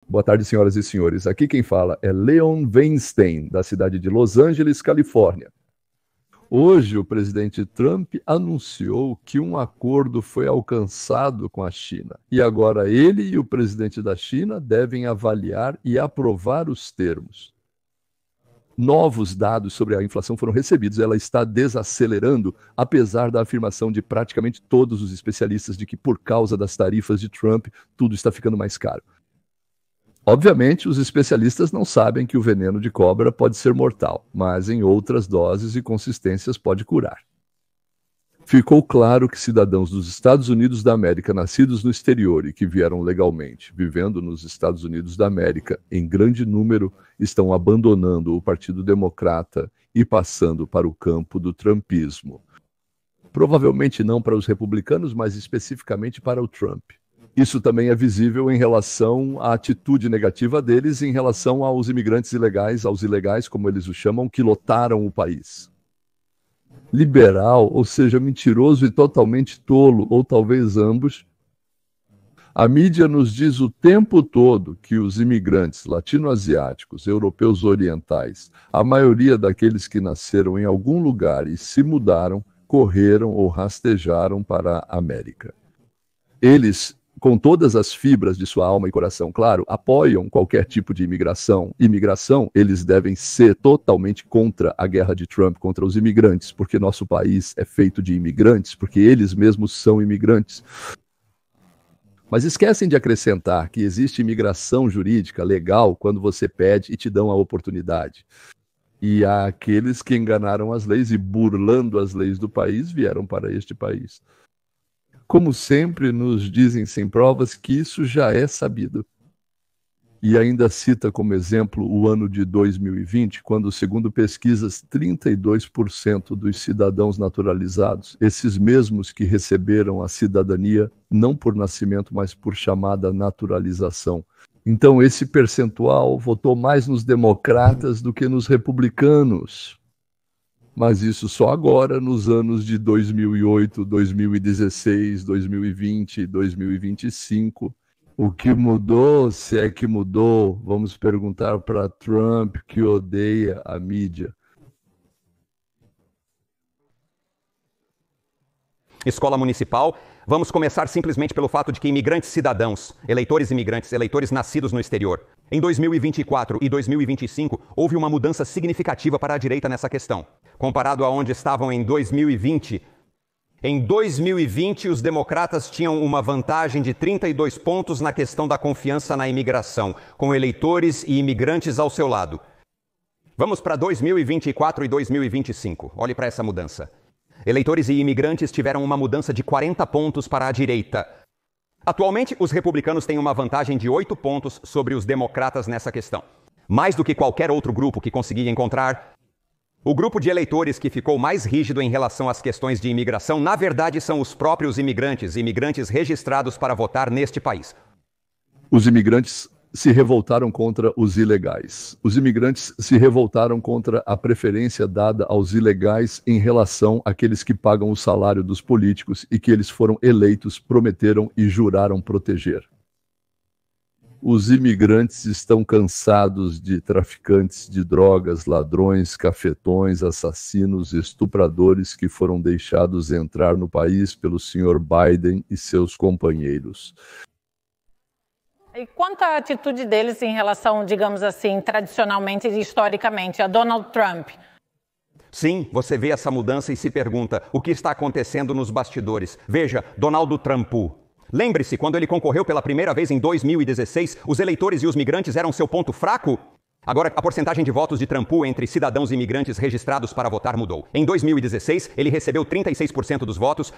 Boa tarde, senhoras e senhores. Aqui quem fala é Leon Weinstein, da cidade de Los Angeles, Califórnia. Hoje, o presidente Trump anunciou que um acordo foi alcançado com a China. E agora ele e o presidente da China devem avaliar e aprovar os termos. Novos dados sobre a inflação foram recebidos. Ela está desacelerando, apesar da afirmação de praticamente todos os especialistas de que, por causa das tarifas de Trump, tudo está ficando mais caro. Obviamente, os especialistas não sabem que o veneno de cobra pode ser mortal, mas em outras doses e consistências pode curar. Ficou claro que cidadãos dos Estados Unidos da América, nascidos no exterior e que vieram legalmente, vivendo nos Estados Unidos da América, em grande número, estão abandonando o Partido Democrata e passando para o campo do trumpismo. Provavelmente não para os republicanos, mas especificamente para o Trump. Isso também é visível em relação à atitude negativa deles em relação aos imigrantes ilegais, aos ilegais, como eles o chamam, que lotaram o país. Liberal, ou seja, mentiroso e totalmente tolo, ou talvez ambos. A mídia nos diz o tempo todo que os imigrantes latino-asiáticos, europeus orientais, a maioria daqueles que nasceram em algum lugar e se mudaram, correram ou rastejaram para a América. Eles, com todas as fibras de sua alma e coração, claro, apoiam qualquer tipo de imigração. Eles devem ser totalmente contra a guerra de Trump contra os imigrantes, porque nosso país é feito de imigrantes, porque eles mesmos são imigrantes. Mas esquecem de acrescentar que existe imigração jurídica legal quando você pede e te dão a oportunidade. E há aqueles que enganaram as leis e, burlando as leis do país, vieram para este país. Como sempre, nos dizem sem provas que isso já é sabido. E ainda cita como exemplo o ano de 2020, quando, segundo pesquisas, 32% dos cidadãos naturalizados, esses mesmos que receberam a cidadania não por nascimento, mas por chamada naturalização. Então, esse percentual votou mais nos democratas do que nos republicanos. Mas isso só agora, nos anos de 2008, 2016, 2020, 2025. O que mudou, se é que mudou, vamos perguntar para Trump, que odeia a mídia. Escola municipal, vamos começar simplesmente pelo fato de que imigrantes cidadãos, eleitores imigrantes, eleitores nascidos no exterior, em 2024 e 2025, houve uma mudança significativa para a direita nessa questão. Comparado a onde estavam em 2020, os democratas tinham uma vantagem de 32 pontos na questão da confiança na imigração, com eleitores e imigrantes ao seu lado. Vamos para 2024 e 2025. Olhe para essa mudança. Eleitores e imigrantes tiveram uma mudança de 40 pontos para a direita. Atualmente, os republicanos têm uma vantagem de 8 pontos sobre os democratas nessa questão. Mais do que qualquer outro grupo que conseguia encontrar, o grupo de eleitores que ficou mais rígido em relação às questões de imigração, na verdade, são os próprios imigrantes registrados para votar neste país. Os imigrantes se revoltaram contra os ilegais. Os imigrantes se revoltaram contra a preferência dada aos ilegais em relação àqueles que pagam o salário dos políticos e que eles foram eleitos, prometeram e juraram proteger. Os imigrantes estão cansados de traficantes de drogas, ladrões, cafetões, assassinos, estupradores que foram deixados entrar no país pelo Sr. Biden e seus companheiros. E quanto à atitude deles em relação, digamos assim, tradicionalmente e historicamente, a Donald Trump? Sim, você vê essa mudança e se pergunta o que está acontecendo nos bastidores. Veja, Donald Trump. Lembre-se, quando ele concorreu pela primeira vez em 2016, os eleitores e os migrantes eram seu ponto fraco? Agora, a porcentagem de votos de Trump entre cidadãos e imigrantes registrados para votar mudou. Em 2016, ele recebeu 36% dos votos.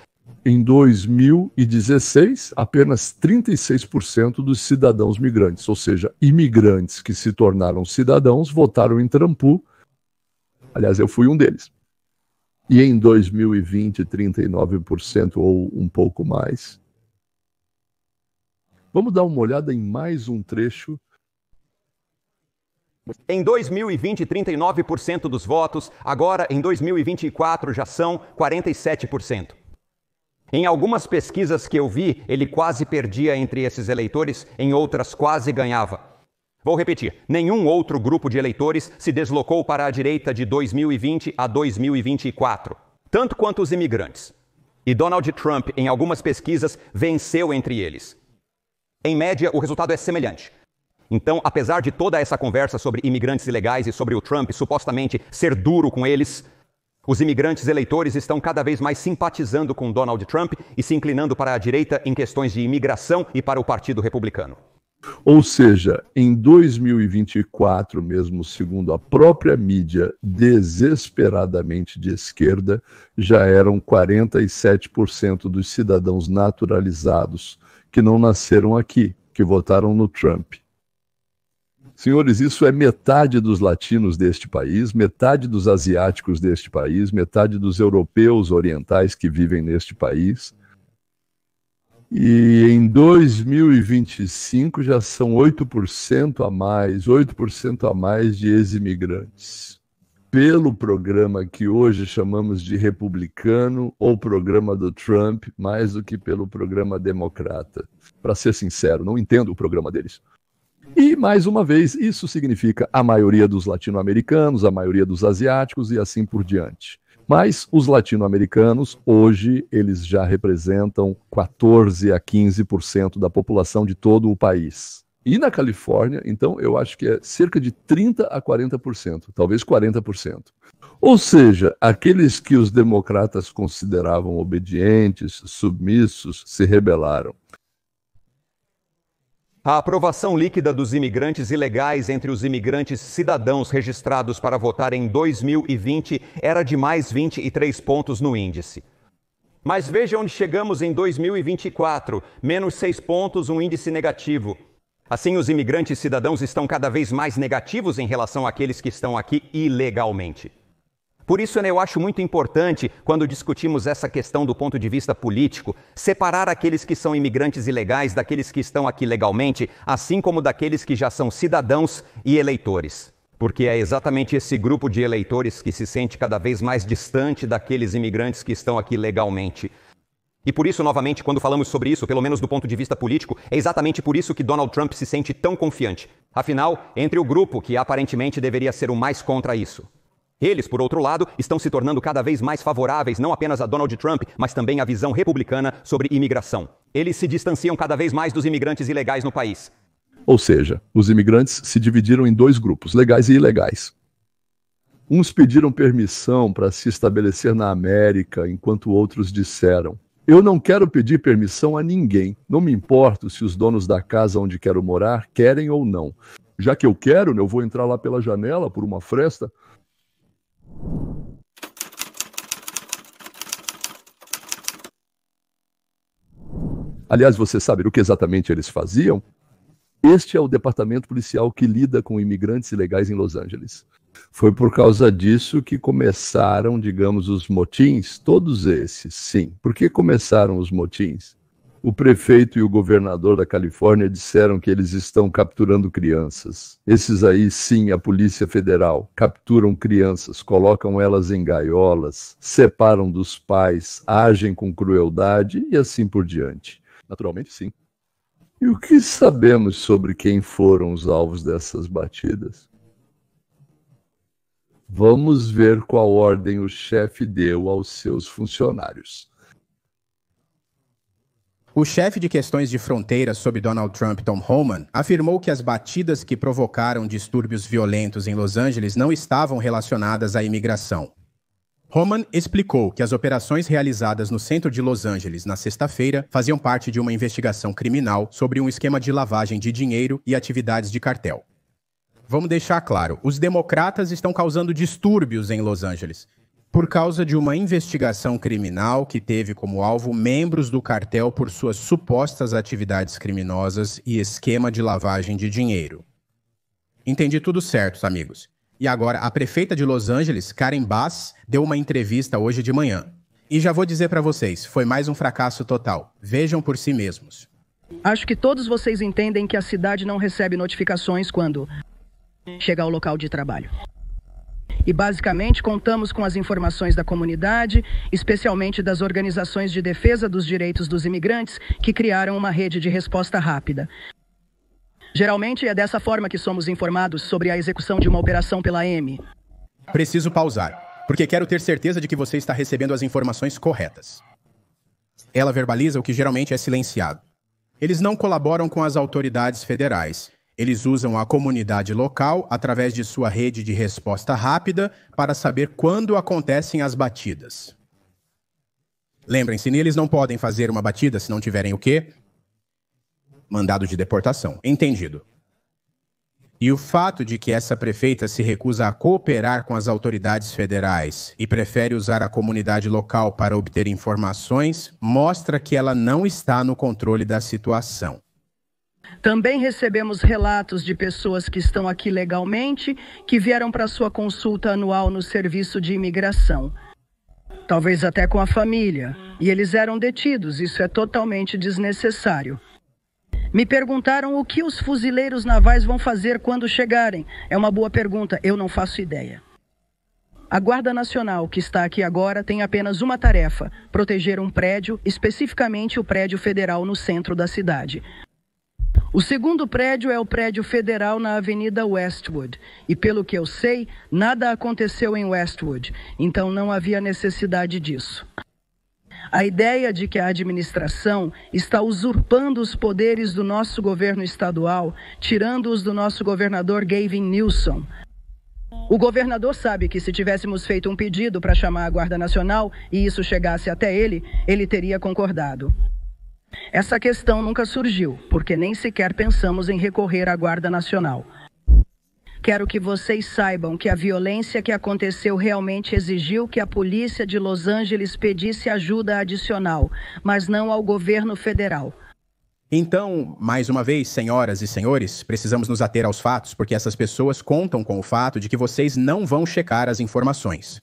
Em 2016, apenas 36% dos cidadãos migrantes, ou seja, imigrantes que se tornaram cidadãos, votaram em Trump. Aliás, eu fui um deles. E em 2020, 39% ou um pouco mais. Vamos dar uma olhada em mais um trecho. Em 2020, 39% dos votos. Agora, em 2024, já são 47%. Em algumas pesquisas que eu vi, ele quase perdia entre esses eleitores, em outras quase ganhava. Vou repetir, nenhum outro grupo de eleitores se deslocou para a direita de 2020 a 2024, tanto quanto os imigrantes. E Donald Trump, em algumas pesquisas, venceu entre eles. Em média, o resultado é semelhante. Então, apesar de toda essa conversa sobre imigrantes ilegais e sobre o Trump supostamente ser duro com eles, os imigrantes eleitores estão cada vez mais simpatizando com Donald Trump e se inclinando para a direita em questões de imigração e para o Partido Republicano. Ou seja, em 2024, mesmo segundo a própria mídia desesperadamente de esquerda, já eram 47% dos cidadãos naturalizados que não nasceram aqui, que votaram no Trump. Senhores, isso é metade dos latinos deste país, metade dos asiáticos deste país, metade dos europeus orientais que vivem neste país. E em 2025 já são 8% a mais de ex-imigrantes. Pelo programa que hoje chamamos de republicano ou programa do Trump, mais do que pelo programa democrata. Para ser sincero, não entendo o programa deles. E, mais uma vez, isso significa a maioria dos latino-americanos, a maioria dos asiáticos e assim por diante. Mas os latino-americanos, hoje, eles já representam 14% a 15% da população de todo o país. E na Califórnia, então, eu acho que é cerca de 30% a 40%, talvez 40%. Ou seja, aqueles que os democratas consideravam obedientes, submissos, se rebelaram. A aprovação líquida dos imigrantes ilegais entre os imigrantes cidadãos registrados para votar em 2020 era de mais 23 pontos no índice. Mas veja onde chegamos em 2024, menos 6 pontos, um índice negativo. Assim, os imigrantes cidadãos estão cada vez mais negativos em relação àqueles que estão aqui ilegalmente. Por isso, eu acho muito importante, quando discutimos essa questão do ponto de vista político, separar aqueles que são imigrantes ilegais daqueles que estão aqui legalmente, assim como daqueles que já são cidadãos e eleitores. Porque é exatamente esse grupo de eleitores que se sente cada vez mais distante daqueles imigrantes que estão aqui legalmente. E por isso, novamente, quando falamos sobre isso, pelo menos do ponto de vista político, é exatamente por isso que Donald Trump se sente tão confiante. Afinal, entre o grupo que aparentemente deveria ser o mais contra isso. Eles, por outro lado, estão se tornando cada vez mais favoráveis não apenas a Donald Trump, mas também à visão republicana sobre imigração. Eles se distanciam cada vez mais dos imigrantes ilegais no país. Ou seja, os imigrantes se dividiram em dois grupos, legais e ilegais. Uns pediram permissão para se estabelecer na América, enquanto outros disseram: eu não quero pedir permissão a ninguém, não me importo se os donos da casa onde quero morar querem ou não. Já que eu quero, eu vou entrar lá pela janela, por uma fresta. Aliás, você sabe o que exatamente eles faziam? Este é o departamento policial que lida com imigrantes ilegais em Los Angeles. Foi por causa disso que começaram, digamos, os motins, todos esses, sim. Por que começaram os motins? O prefeito e o governador da Califórnia disseram que eles estão capturando crianças. Esses aí, sim, a Polícia Federal, capturam crianças, colocam elas em gaiolas, separam dos pais, agem com crueldade e assim por diante. Naturalmente, sim. E o que sabemos sobre quem foram os alvos dessas batidas? Vamos ver qual ordem o chefe deu aos seus funcionários. O chefe de questões de fronteira sob Donald Trump, Tom Homan, afirmou que as batidas que provocaram distúrbios violentos em Los Angeles não estavam relacionadas à imigração. Homan explicou que as operações realizadas no centro de Los Angeles na sexta-feira faziam parte de uma investigação criminal sobre um esquema de lavagem de dinheiro e atividades de cartel. Vamos deixar claro, os democratas estão causando distúrbios em Los Angeles por causa de uma investigação criminal que teve como alvo membros do cartel por suas supostas atividades criminosas e esquema de lavagem de dinheiro. Entendi tudo certo, amigos. E agora, a prefeita de Los Angeles, Karen Bass, deu uma entrevista hoje de manhã. E já vou dizer para vocês, foi mais um fracasso total. Vejam por si mesmos. Acho que todos vocês entendem que a cidade não recebe notificações quando chega ao local de trabalho. E basicamente contamos com as informações da comunidade, especialmente das organizações de defesa dos direitos dos imigrantes, que criaram uma rede de resposta rápida. Geralmente é dessa forma que somos informados sobre a execução de uma operação pela AM. Preciso pausar, porque quero ter certeza de que você está recebendo as informações corretas. Ela verbaliza o que geralmente é silenciado. Eles não colaboram com as autoridades federais. Eles usam a comunidade local através de sua rede de resposta rápida para saber quando acontecem as batidas. Lembrem-se, eles não podem fazer uma batida se não tiverem o quê? Mandado de deportação. Entendido. E o fato de que essa prefeita se recusa a cooperar com as autoridades federais e prefere usar a comunidade local para obter informações mostra que ela não está no controle da situação. Também recebemos relatos de pessoas que estão aqui legalmente, que vieram para sua consulta anual no serviço de imigração. Talvez até com a família. E eles eram detidos, isso é totalmente desnecessário. Me perguntaram o que os fuzileiros navais vão fazer quando chegarem. É uma boa pergunta, eu não faço ideia. A Guarda Nacional, que está aqui agora, tem apenas uma tarefa: proteger um prédio, especificamente o prédio federal no centro da cidade. O segundo prédio é o prédio federal na Avenida Westwood. E pelo que eu sei, nada aconteceu em Westwood, então não havia necessidade disso. A ideia de que a administração está usurpando os poderes do nosso governo estadual, tirando-os do nosso governador Gavin Newsom. O governador sabe que se tivéssemos feito um pedido para chamar a Guarda Nacional e isso chegasse até ele, ele teria concordado. Essa questão nunca surgiu, porque nem sequer pensamos em recorrer à Guarda Nacional. Quero que vocês saibam que a violência que aconteceu realmente exigiu que a polícia de Los Angeles pedisse ajuda adicional, mas não ao governo federal. Então, mais uma vez, senhoras e senhores, precisamos nos ater aos fatos, porque essas pessoas contam com o fato de que vocês não vão checar as informações.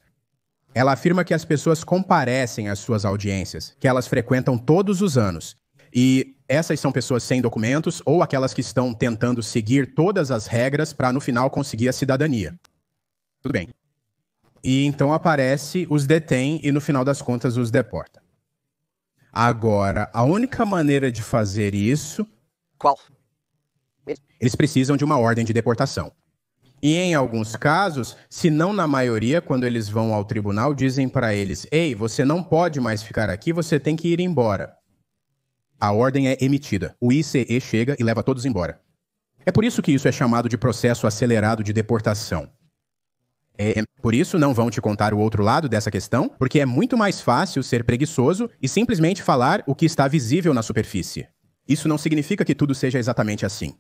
Ela afirma que as pessoas comparecem às suas audiências, que elas frequentam todos os anos. E essas são pessoas sem documentos ou aquelas que estão tentando seguir todas as regras para no final conseguir a cidadania. Tudo bem. E então aparece, os detém e no final das contas os deporta. Agora, a única maneira de fazer isso... Qual? Eles precisam de uma ordem de deportação. E em alguns casos, se não na maioria, quando eles vão ao tribunal, dizem para eles: ei, você não pode mais ficar aqui, você tem que ir embora. A ordem é emitida. O ICE chega e leva todos embora. É por isso que isso é chamado de processo acelerado de deportação. Por isso não vão te contar o outro lado dessa questão, porque é muito mais fácil ser preguiçoso e simplesmente falar o que está visível na superfície. Isso não significa que tudo seja exatamente assim.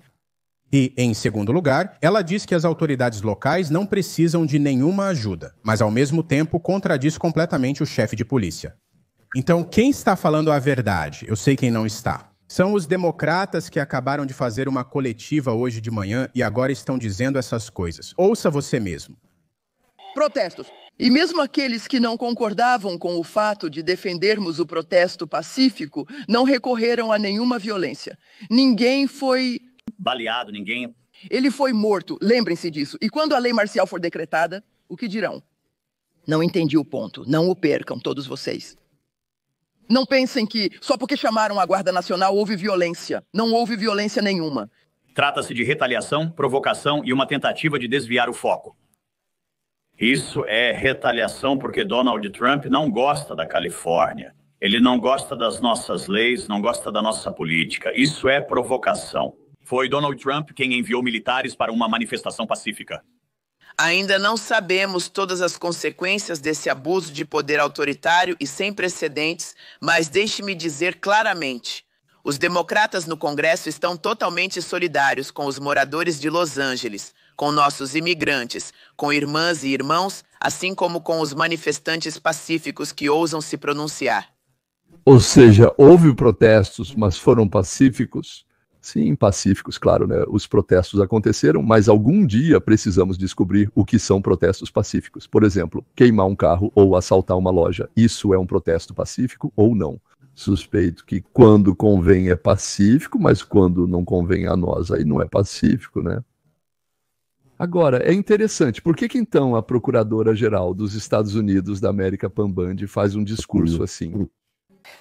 E, em segundo lugar, ela diz que as autoridades locais não precisam de nenhuma ajuda, mas ao mesmo tempo contradiz completamente o chefe de polícia. Então, quem está falando a verdade? Eu sei quem não está. São os democratas que acabaram de fazer uma coletiva hoje de manhã e agora estão dizendo essas coisas. Ouça você mesmo. Protestos. E mesmo aqueles que não concordavam com o fato de defendermos o protesto pacífico não recorreram a nenhuma violência. Ninguém foi... baleado, ninguém... Ele foi morto, lembrem-se disso. E quando a lei marcial for decretada, o que dirão? Não entendi o ponto. Não o percam, todos vocês. Não pensem que só porque chamaram a Guarda Nacional houve violência. Não houve violência nenhuma. Trata-se de retaliação, provocação e uma tentativa de desviar o foco. Isso é retaliação porque Donald Trump não gosta da Califórnia. Ele não gosta das nossas leis, não gosta da nossa política. Isso é provocação. Foi Donald Trump quem enviou militares para uma manifestação pacífica. Ainda não sabemos todas as consequências desse abuso de poder autoritário e sem precedentes, mas deixe-me dizer claramente: os democratas no Congresso estão totalmente solidários com os moradores de Los Angeles, com nossos imigrantes, com irmãs e irmãos, assim como com os manifestantes pacíficos que ousam se pronunciar. Ou seja, houve protestos, mas foram pacíficos? Sim, pacíficos, claro, né? Os protestos aconteceram, mas algum dia precisamos descobrir o que são protestos pacíficos. Por exemplo, queimar um carro ou assaltar uma loja. Isso é um protesto pacífico ou não? Suspeito que quando convém é pacífico, mas quando não convém a nós, aí não é pacífico, né? Agora, é interessante, por que então a Procuradora-Geral dos Estados Unidos da América, Pam Bondi, faz um discurso assim?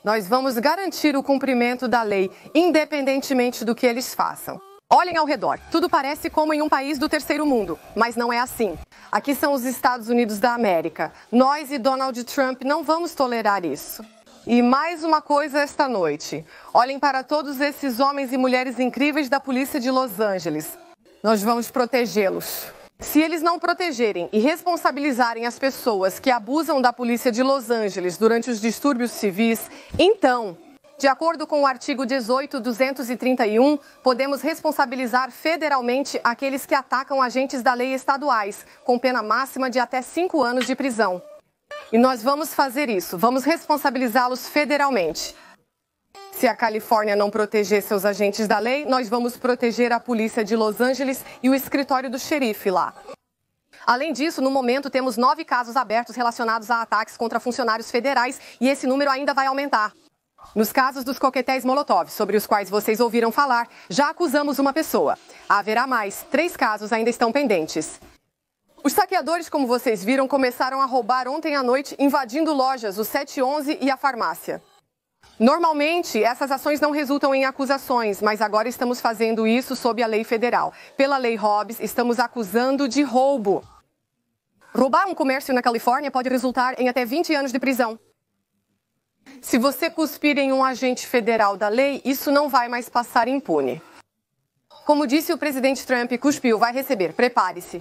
Nós vamos garantir o cumprimento da lei, independentemente do que eles façam. Olhem ao redor. Tudo parece como em um país do terceiro mundo, mas não é assim. Aqui são os Estados Unidos da América. Nós e Donald Trump não vamos tolerar isso. E mais uma coisa esta noite. Olhem para todos esses homens e mulheres incríveis da polícia de Los Angeles. Nós vamos protegê-los. Se eles não protegerem e responsabilizarem as pessoas que abusam da polícia de Los Angeles durante os distúrbios civis, então, de acordo com o artigo 18.231, podemos responsabilizar federalmente aqueles que atacam agentes da lei estaduais, com pena máxima de até 5 anos de prisão. E nós vamos fazer isso, vamos responsabilizá-los federalmente. Se a Califórnia não proteger seus agentes da lei, nós vamos proteger a polícia de Los Angeles e o escritório do xerife lá. Além disso, no momento temos 9 casos abertos relacionados a ataques contra funcionários federais e esse número ainda vai aumentar. Nos casos dos coquetéis Molotov, sobre os quais vocês ouviram falar, já acusamos uma pessoa. Haverá mais, 3 casos ainda estão pendentes. Os saqueadores, como vocês viram, começaram a roubar ontem à noite, invadindo lojas, o 711 e a farmácia. Normalmente, essas ações não resultam em acusações, mas agora estamos fazendo isso sob a lei federal. Pela lei Hobbs, estamos acusando de roubo. Roubar um comércio na Califórnia pode resultar em até 20 anos de prisão. Se você cuspir em um agente federal da lei, isso não vai mais passar impune. Como disse o presidente Trump, cuspiu, vai receber, prepare-se.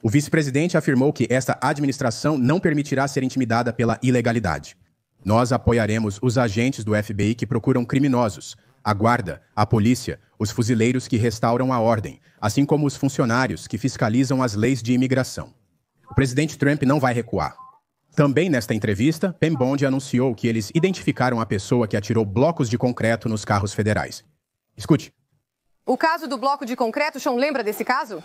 O vice-presidente afirmou que esta administração não permitirá ser intimidada pela ilegalidade. Nós apoiaremos os agentes do FBI que procuram criminosos, a guarda, a polícia, os fuzileiros que restauram a ordem, assim como os funcionários que fiscalizam as leis de imigração. O presidente Trump não vai recuar. Também nesta entrevista, Pam Bondi anunciou que eles identificaram a pessoa que atirou blocos de concreto nos carros federais. Escute. O caso do bloco de concreto, Sean, lembra desse caso?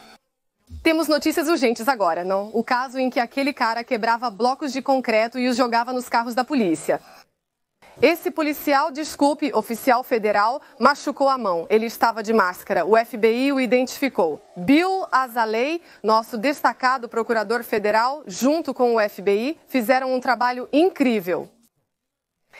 Temos notícias urgentes agora, não? O caso em que aquele cara quebrava blocos de concreto e os jogava nos carros da polícia. Esse policial, oficial federal, machucou a mão. Ele estava de máscara. O FBI o identificou. Bill Azalea, nosso destacado procurador federal, junto com o FBI, fizeram um trabalho incrível.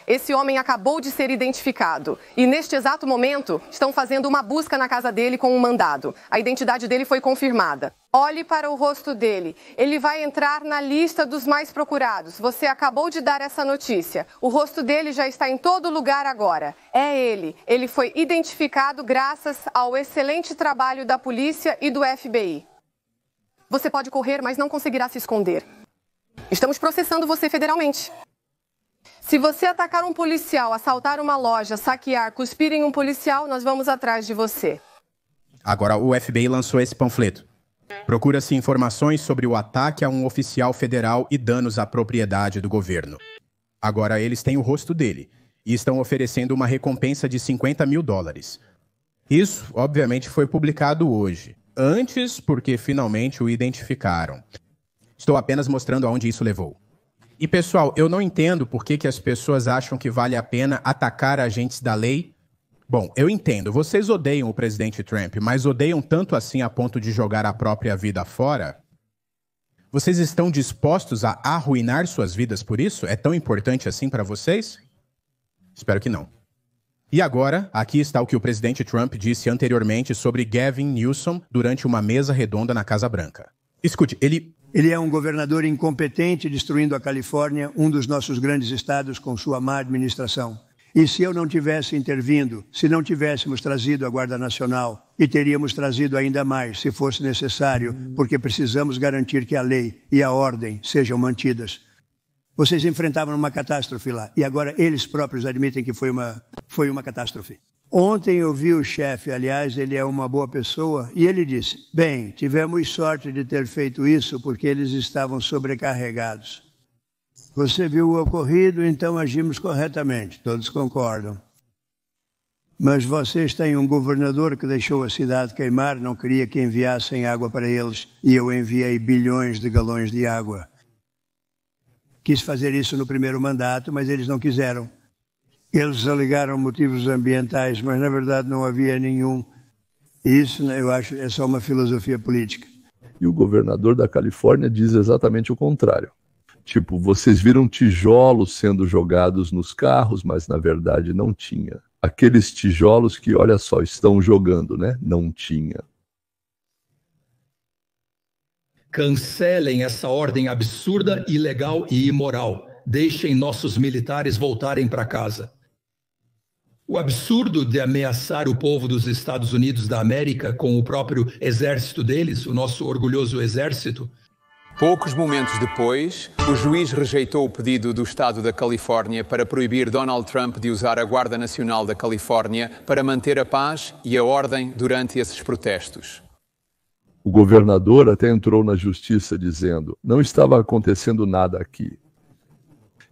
Esse homem acabou de ser identificado e, neste exato momento, estão fazendo uma busca na casa dele com um mandado. A identidade dele foi confirmada. Olhe para o rosto dele. Ele vai entrar na lista dos mais procurados. Você acabou de dar essa notícia. O rosto dele já está em todo lugar agora. É ele. Ele foi identificado graças ao excelente trabalho da polícia e do FBI. Você pode correr, mas não conseguirá se esconder. Estamos processando você federalmente. Se você atacar um policial, assaltar uma loja, saquear, cuspir em um policial, nós vamos atrás de você. Agora o FBI lançou esse panfleto. Procura-se informações sobre o ataque a um oficial federal e danos à propriedade do governo. Agora eles têm o rosto dele e estão oferecendo uma recompensa de $50 mil. Isso, obviamente, foi publicado hoje. Antes, porque finalmente o identificaram. Estou apenas mostrando aonde isso levou. E, pessoal, eu não entendo por que as pessoas acham que vale a pena atacar agentes da lei. Bom, eu entendo, vocês odeiam o presidente Trump, mas odeiam tanto assim a ponto de jogar a própria vida fora? Vocês estão dispostos a arruinar suas vidas por isso? É tão importante assim para vocês? Espero que não. E agora, aqui está o que o presidente Trump disse anteriormente sobre Gavin Newsom durante uma mesa redonda na Casa Branca. Escute, Ele é um governador incompetente, destruindo a Califórnia, um dos nossos grandes estados, com sua má administração. E se eu não tivesse intervindo, se não tivéssemos trazido a Guarda Nacional, e teríamos trazido ainda mais, se fosse necessário, porque precisamos garantir que a lei e a ordem sejam mantidas. Vocês enfrentavam uma catástrofe lá, e agora eles próprios admitem que foi uma catástrofe. Ontem eu vi o chefe, aliás, ele é uma boa pessoa, e ele disse, bem, tivemos sorte de ter feito isso porque eles estavam sobrecarregados. Você viu o ocorrido, então agimos corretamente, todos concordam. Mas vocês têm um governador que deixou a cidade queimar, não queria que enviassem água para eles, e eu enviei bilhões de galões de água. Quis fazer isso no primeiro mandato, mas eles não quiseram. Eles alegaram motivos ambientais, mas na verdade não havia nenhum. Isso, eu acho, é só uma filosofia política. E o governador da Califórnia diz exatamente o contrário. Tipo, vocês viram tijolos sendo jogados nos carros, mas na verdade não tinha aqueles tijolos que, olha só, estão jogando, né? Não tinha. Cancelem essa ordem absurda, ilegal e imoral. Deixem nossos militares voltarem para casa. O absurdo de ameaçar o povo dos Estados Unidos da América com o próprio exército deles, o nosso orgulhoso exército. Poucos momentos depois, o juiz rejeitou o pedido do Estado da Califórnia para proibir Donald Trump de usar a Guarda Nacional da Califórnia para manter a paz e a ordem durante esses protestos. O governador até entrou na justiça dizendo: não estava acontecendo nada aqui.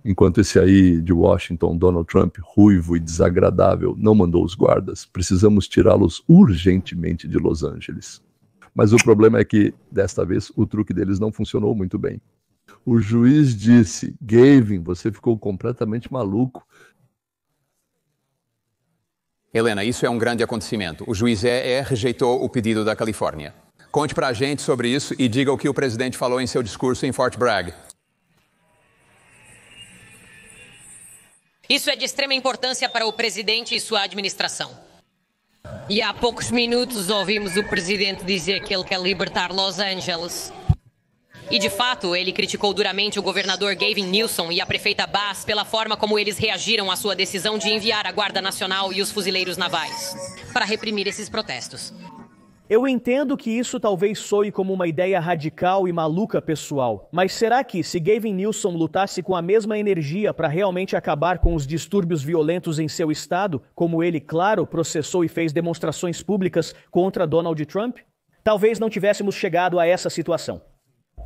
Enquanto esse aí de Washington, Donald Trump, ruivo e desagradável, não mandou os guardas. Precisamos tirá-los urgentemente de Los Angeles. Mas o problema é que, desta vez, o truque deles não funcionou muito bem. O juiz disse: Gavin, você ficou completamente maluco. Helena, isso é um grande acontecimento. O juiz rejeitou o pedido da Califórnia. Conte pra gente sobre isso e diga o que o presidente falou em seu discurso em Fort Bragg. Isso é de extrema importância para o presidente e sua administração. E há poucos minutos ouvimos o presidente dizer que ele quer libertar Los Angeles. E de fato, ele criticou duramente o governador Gavin Newsom e a prefeita Bass pela forma como eles reagiram à sua decisão de enviar a Guarda Nacional e os fuzileiros navais para reprimir esses protestos. Eu entendo que isso talvez soe como uma ideia radical e maluca pessoal, mas será que, se Gavin Newsom lutasse com a mesma energia para realmente acabar com os distúrbios violentos em seu estado, como ele, claro, processou e fez demonstrações públicas contra Donald Trump? Talvez não tivéssemos chegado a essa situação.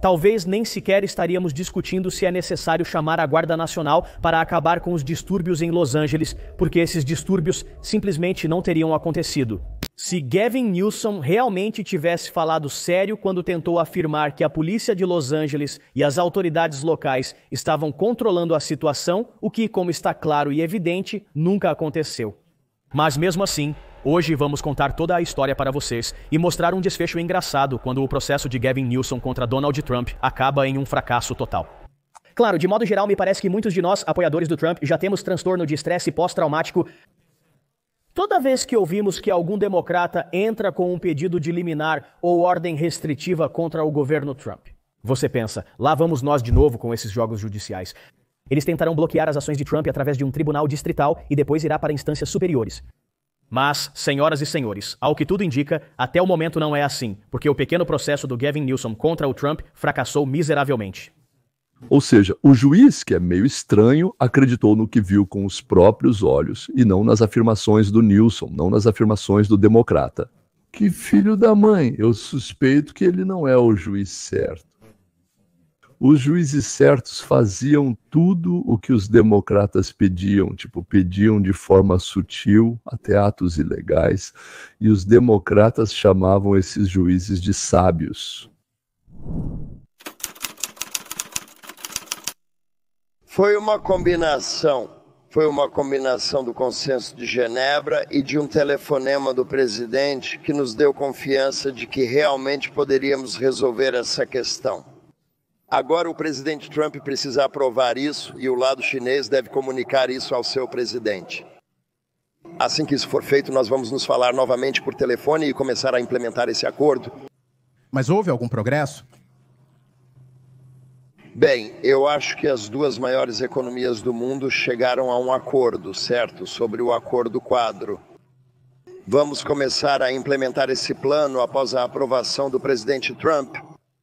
Talvez nem sequer estaríamos discutindo se é necessário chamar a Guarda Nacional para acabar com os distúrbios em Los Angeles, porque esses distúrbios simplesmente não teriam acontecido. Se Gavin Newsom realmente tivesse falado sério quando tentou afirmar que a polícia de Los Angeles e as autoridades locais estavam controlando a situação, o que, como está claro e evidente, nunca aconteceu. Mas mesmo assim, hoje vamos contar toda a história para vocês e mostrar um desfecho engraçado quando o processo de Gavin Newsom contra Donald Trump acaba em um fracasso total. Claro, de modo geral, me parece que muitos de nós, apoiadores do Trump, já temos transtorno de estresse pós-traumático. Toda vez que ouvimos que algum democrata entra com um pedido de liminar ou ordem restritiva contra o governo Trump, você pensa, lá vamos nós de novo com esses jogos judiciais. Eles tentarão bloquear as ações de Trump através de um tribunal distrital e depois irá para instâncias superiores. Mas, senhoras e senhores, ao que tudo indica, até o momento não é assim, porque o pequeno processo do Gavin Newsom contra o Trump fracassou miseravelmente. Ou seja, o juiz, que é meio estranho, acreditou no que viu com os próprios olhos e não nas afirmações do Newsom, não nas afirmações do democrata. Que filho da mãe, eu suspeito que ele não é o juiz certo. Os juízes certos faziam tudo o que os democratas pediam, pediam de forma sutil, até atos ilegais, e os democratas chamavam esses juízes de sábios. Foi uma combinação do consenso de Genebra e de um telefonema do presidente que nos deu confiança de que realmente poderíamos resolver essa questão. Agora o presidente Trump precisa aprovar isso e o lado chinês deve comunicar isso ao seu presidente. Assim que isso for feito, nós vamos nos falar novamente por telefone e começar a implementar esse acordo. Mas houve algum progresso? Bem, eu acho que as duas maiores economias do mundo chegaram a um acordo, certo? Sobre o acordo quadro. Vamos começar a implementar esse plano após a aprovação do presidente Trump.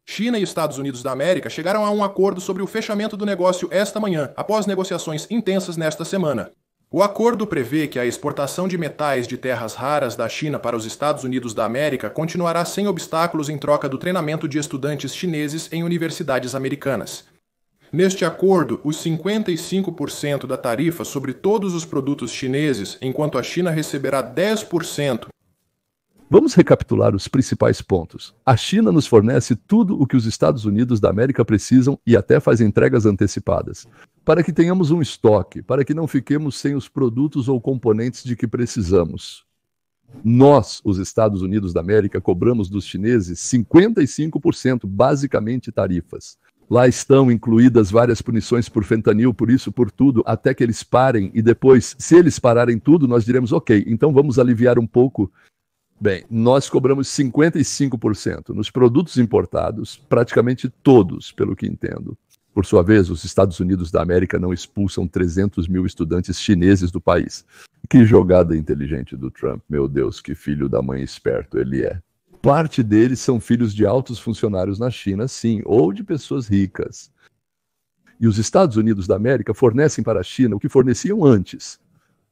China e Estados Unidos da América chegaram a um acordo sobre o fechamento do negócio esta manhã, após negociações intensas nesta semana. O acordo prevê que a exportação de metais de terras raras da China para os Estados Unidos da América continuará sem obstáculos em troca do treinamento de estudantes chineses em universidades americanas. Neste acordo, os 55% da tarifa sobre todos os produtos chineses, enquanto a China receberá 10%. Vamos recapitular os principais pontos. A China nos fornece tudo o que os Estados Unidos da América precisam e até faz entregas antecipadas, para que tenhamos um estoque, para que não fiquemos sem os produtos ou componentes de que precisamos. Nós, os Estados Unidos da América, cobramos dos chineses 55%, basicamente tarifas. Lá estão incluídas várias punições por fentanil, por isso, por tudo, até que eles parem. E depois, se eles pararem tudo, nós diremos, ok, então vamos aliviar um pouco. Bem, nós cobramos 55%. Nos produtos importados, praticamente todos, pelo que entendo. Por sua vez, os Estados Unidos da América não expulsam 300 mil estudantes chineses do país. Que jogada inteligente do Trump. Meu Deus, que filho da mãe esperto ele é. Parte deles são filhos de altos funcionários na China, sim, ou de pessoas ricas. E os Estados Unidos da América fornecem para a China o que forneciam antes.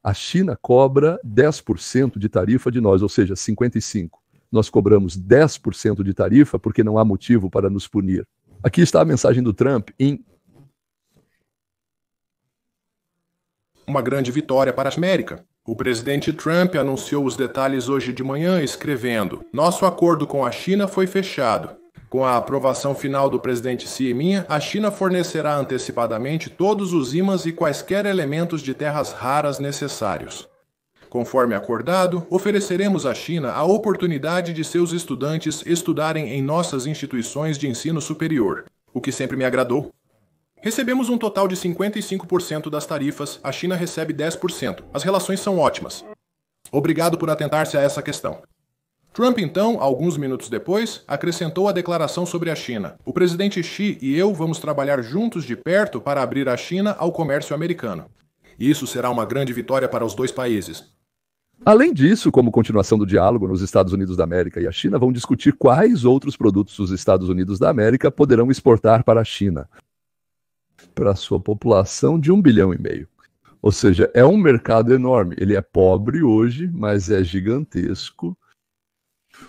A China cobra 10% de tarifa de nós, ou seja, 55%. Nós cobramos 10% de tarifa porque não há motivo para nos punir. Aqui está a mensagem do Trump em... Uma grande vitória para a América. O presidente Trump anunciou os detalhes hoje de manhã, escrevendo: "Nosso acordo com a China foi fechado. Com a aprovação final do presidente Xi e minha, a China fornecerá antecipadamente todos os ímãs e quaisquer elementos de terras raras necessários. Conforme acordado, ofereceremos à China a oportunidade de seus estudantes estudarem em nossas instituições de ensino superior, o que sempre me agradou. Recebemos um total de 55% das tarifas, a China recebe 10%. As relações são ótimas. Obrigado por atentar-se a essa questão." Trump, então, alguns minutos depois, acrescentou a declaração sobre a China. "O presidente Xi e eu vamos trabalhar juntos de perto para abrir a China ao comércio americano. Isso será uma grande vitória para os dois países." Além disso, como continuação do diálogo, nos Estados Unidos da América e a China vão discutir quais outros produtos os Estados Unidos da América poderão exportar para a China. Para a sua população de 1,5 bilhão. Ou seja, é um mercado enorme. Ele é pobre hoje, mas é gigantesco.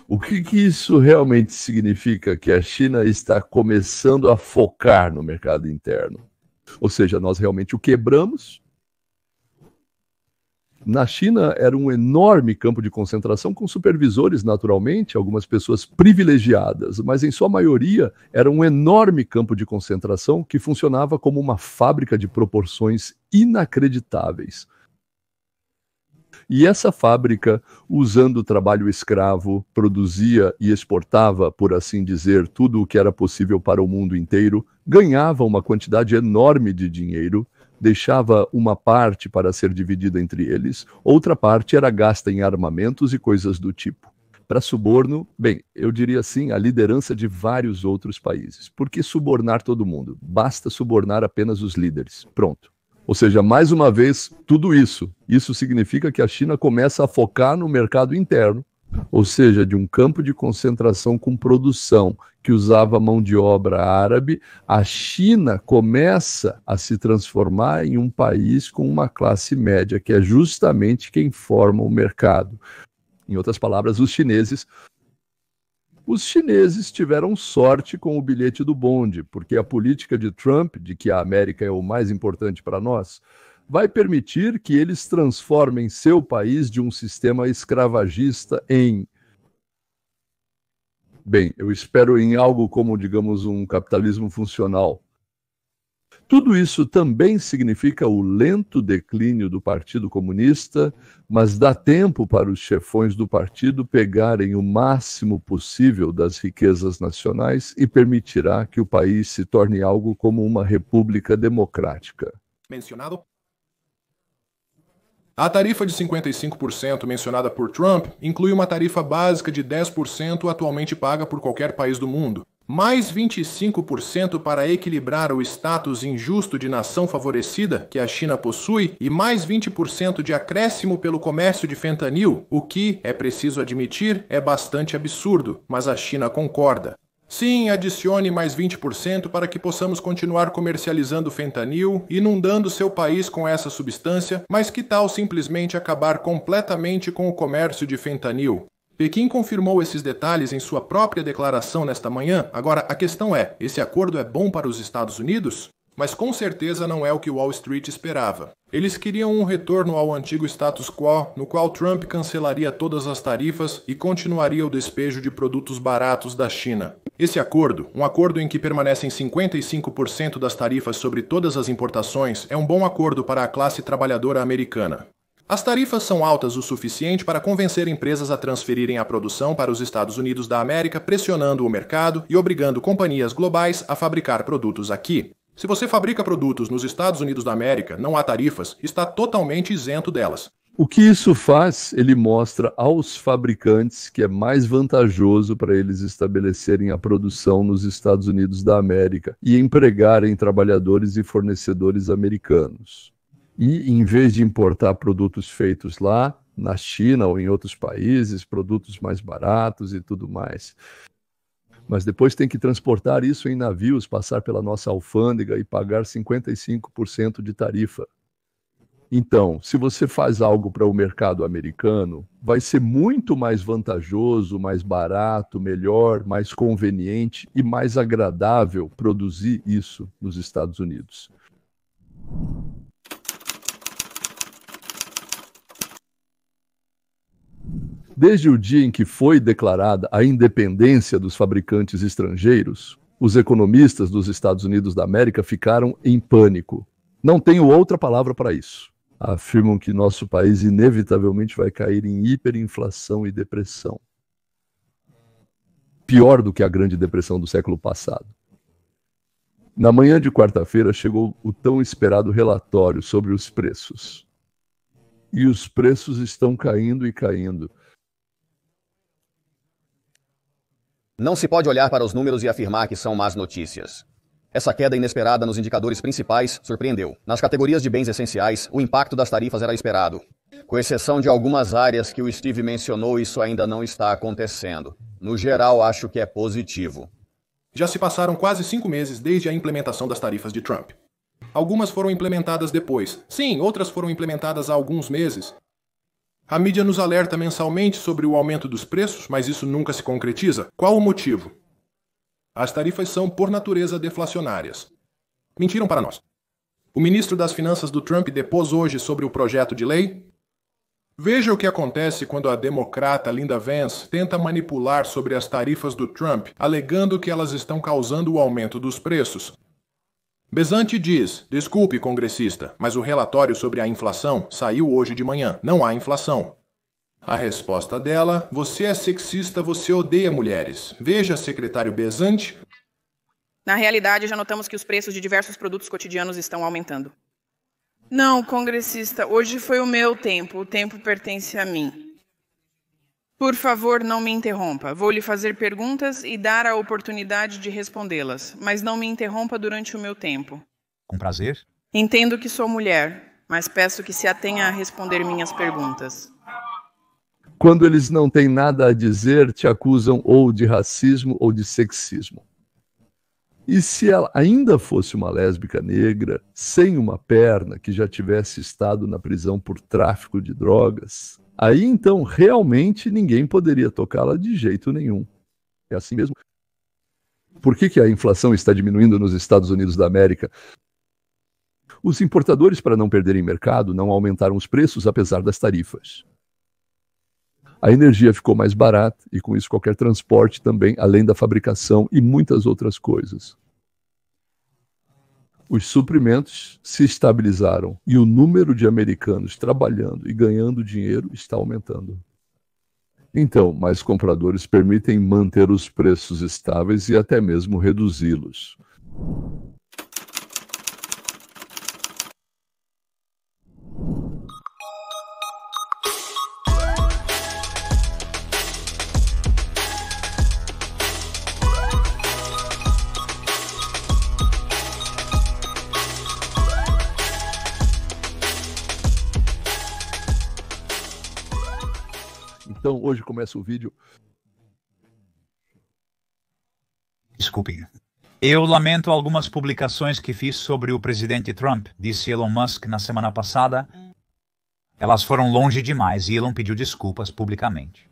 O que isso realmente significa? Que a China está começando a focar no mercado interno. Ou seja, nós realmente o quebramos. Na China era um enorme campo de concentração com supervisores, naturalmente, algumas pessoas privilegiadas, mas em sua maioria era um enorme campo de concentração que funcionava como uma fábrica de proporções inacreditáveis. E essa fábrica, usando o trabalho escravo, produzia e exportava, por assim dizer, tudo o que era possível para o mundo inteiro, ganhava uma quantidade enorme de dinheiro, deixava uma parte para ser dividida entre eles, outra parte era gasta em armamentos e coisas do tipo. Para suborno, bem, eu diria assim, a liderança de vários outros países. Por que subornar todo mundo? Basta subornar apenas os líderes. Pronto. Ou seja, mais uma vez, tudo isso. Isso significa que a China começa a focar no mercado interno, ou seja, de um campo de concentração com produção que usava mão de obra árabe, a China começa a se transformar em um país com uma classe média, que é justamente quem forma o mercado. Em outras palavras, os chineses tiveram sorte com o bilhete do bonde, porque a política de Trump, de que a América é o mais importante para nós, vai permitir que eles transformem seu país de um sistema escravagista em... Bem, eu espero em algo como, digamos, um capitalismo funcional. Tudo isso também significa o lento declínio do Partido Comunista, mas dá tempo para os chefões do partido pegarem o máximo possível das riquezas nacionais e permitirá que o país se torne algo como uma república democrática. Mencionado? A tarifa de 55% mencionada por Trump inclui uma tarifa básica de 10% atualmente paga por qualquer país do mundo, mais 25% para equilibrar o status injusto de nação favorecida que a China possui e mais 20% de acréscimo pelo comércio de fentanil, o que, é preciso admitir, é bastante absurdo, mas a China concorda. Sim, adicione mais 20% para que possamos continuar comercializando fentanil, inundando seu país com essa substância, mas que tal simplesmente acabar completamente com o comércio de fentanil? Pequim confirmou esses detalhes em sua própria declaração nesta manhã. Agora, a questão é, esse acordo é bom para os Estados Unidos? Mas com certeza não é o que Wall Street esperava. Eles queriam um retorno ao antigo status quo, no qual Trump cancelaria todas as tarifas e continuaria o despejo de produtos baratos da China. Esse acordo, um acordo em que permanecem 55% das tarifas sobre todas as importações, é um bom acordo para a classe trabalhadora americana. As tarifas são altas o suficiente para convencer empresas a transferirem a produção para os Estados Unidos da América, pressionando o mercado e obrigando companhias globais a fabricar produtos aqui. Se você fabrica produtos nos Estados Unidos da América, não há tarifas, está totalmente isento delas. O que isso faz? Ele mostra aos fabricantes que é mais vantajoso para eles estabelecerem a produção nos Estados Unidos da América e empregarem trabalhadores e fornecedores americanos. E, em vez de importar produtos feitos lá, na China ou em outros países, produtos mais baratos e tudo mais. Mas depois tem que transportar isso em navios, passar pela nossa alfândega e pagar 55% de tarifa. Então, se você faz algo para o mercado americano, vai ser muito mais vantajoso, mais barato, melhor, mais conveniente e mais agradável produzir isso nos Estados Unidos. Desde o dia em que foi declarada a independência dos fabricantes estrangeiros, os economistas dos Estados Unidos da América ficaram em pânico. Não tenho outra palavra para isso. Afirmam que nosso país inevitavelmente vai cair em hiperinflação e depressão. Pior do que a Grande Depressão do século passado. Na manhã de quarta-feira chegou o tão esperado relatório sobre os preços. E os preços estão caindo e caindo. Não se pode olhar para os números e afirmar que são más notícias. Essa queda inesperada nos indicadores principais surpreendeu. Nas categorias de bens essenciais, o impacto das tarifas era esperado. Com exceção de algumas áreas que o Steve mencionou, isso ainda não está acontecendo. No geral, acho que é positivo. Já se passaram quase 5 meses desde a implementação das tarifas de Trump. Algumas foram implementadas depois. Sim, outras foram implementadas há alguns meses. A mídia nos alerta mensalmente sobre o aumento dos preços, mas isso nunca se concretiza. Qual o motivo? As tarifas são, por natureza, deflacionárias. Mentiram para nós. O ministro das Finanças do Trump depôs hoje sobre o projeto de lei. Veja o que acontece quando a democrata Linda Vance tenta manipular sobre as tarifas do Trump, alegando que elas estão causando o aumento dos preços. Bezante diz, desculpe, congressista, mas o relatório sobre a inflação saiu hoje de manhã. Não há inflação. A resposta dela, você é sexista, você odeia mulheres. Veja, secretário Bezante. Na realidade, já notamos que os preços de diversos produtos cotidianos estão aumentando. Não, congressista, hoje foi o meu tempo. O tempo pertence a mim. Por favor, não me interrompa. Vou lhe fazer perguntas e dar a oportunidade de respondê-las, mas não me interrompa durante o meu tempo. Com prazer. Entendo que sou mulher, mas peço que se atenha a responder minhas perguntas. Quando eles não têm nada a dizer, te acusam ou de racismo ou de sexismo. E se ela ainda fosse uma lésbica negra, sem uma perna, que já tivesse estado na prisão por tráfico de drogas, aí então realmente ninguém poderia tocá-la de jeito nenhum. É assim mesmo. Por que a inflação está diminuindo nos Estados Unidos da América? Os importadores, para não perderem mercado, não aumentaram os preços apesar das tarifas. A energia ficou mais barata e com isso qualquer transporte também, além da fabricação e muitas outras coisas. Os suprimentos se estabilizaram e o número de americanos trabalhando e ganhando dinheiro está aumentando. Então, mais compradores permitem manter os preços estáveis e até mesmo reduzi-los. Então, hoje começa o vídeo. Desculpem. Eu lamento algumas publicações que fiz sobre o presidente Trump, disse Elon Musk na semana passada. Elas foram longe demais e Elon pediu desculpas publicamente.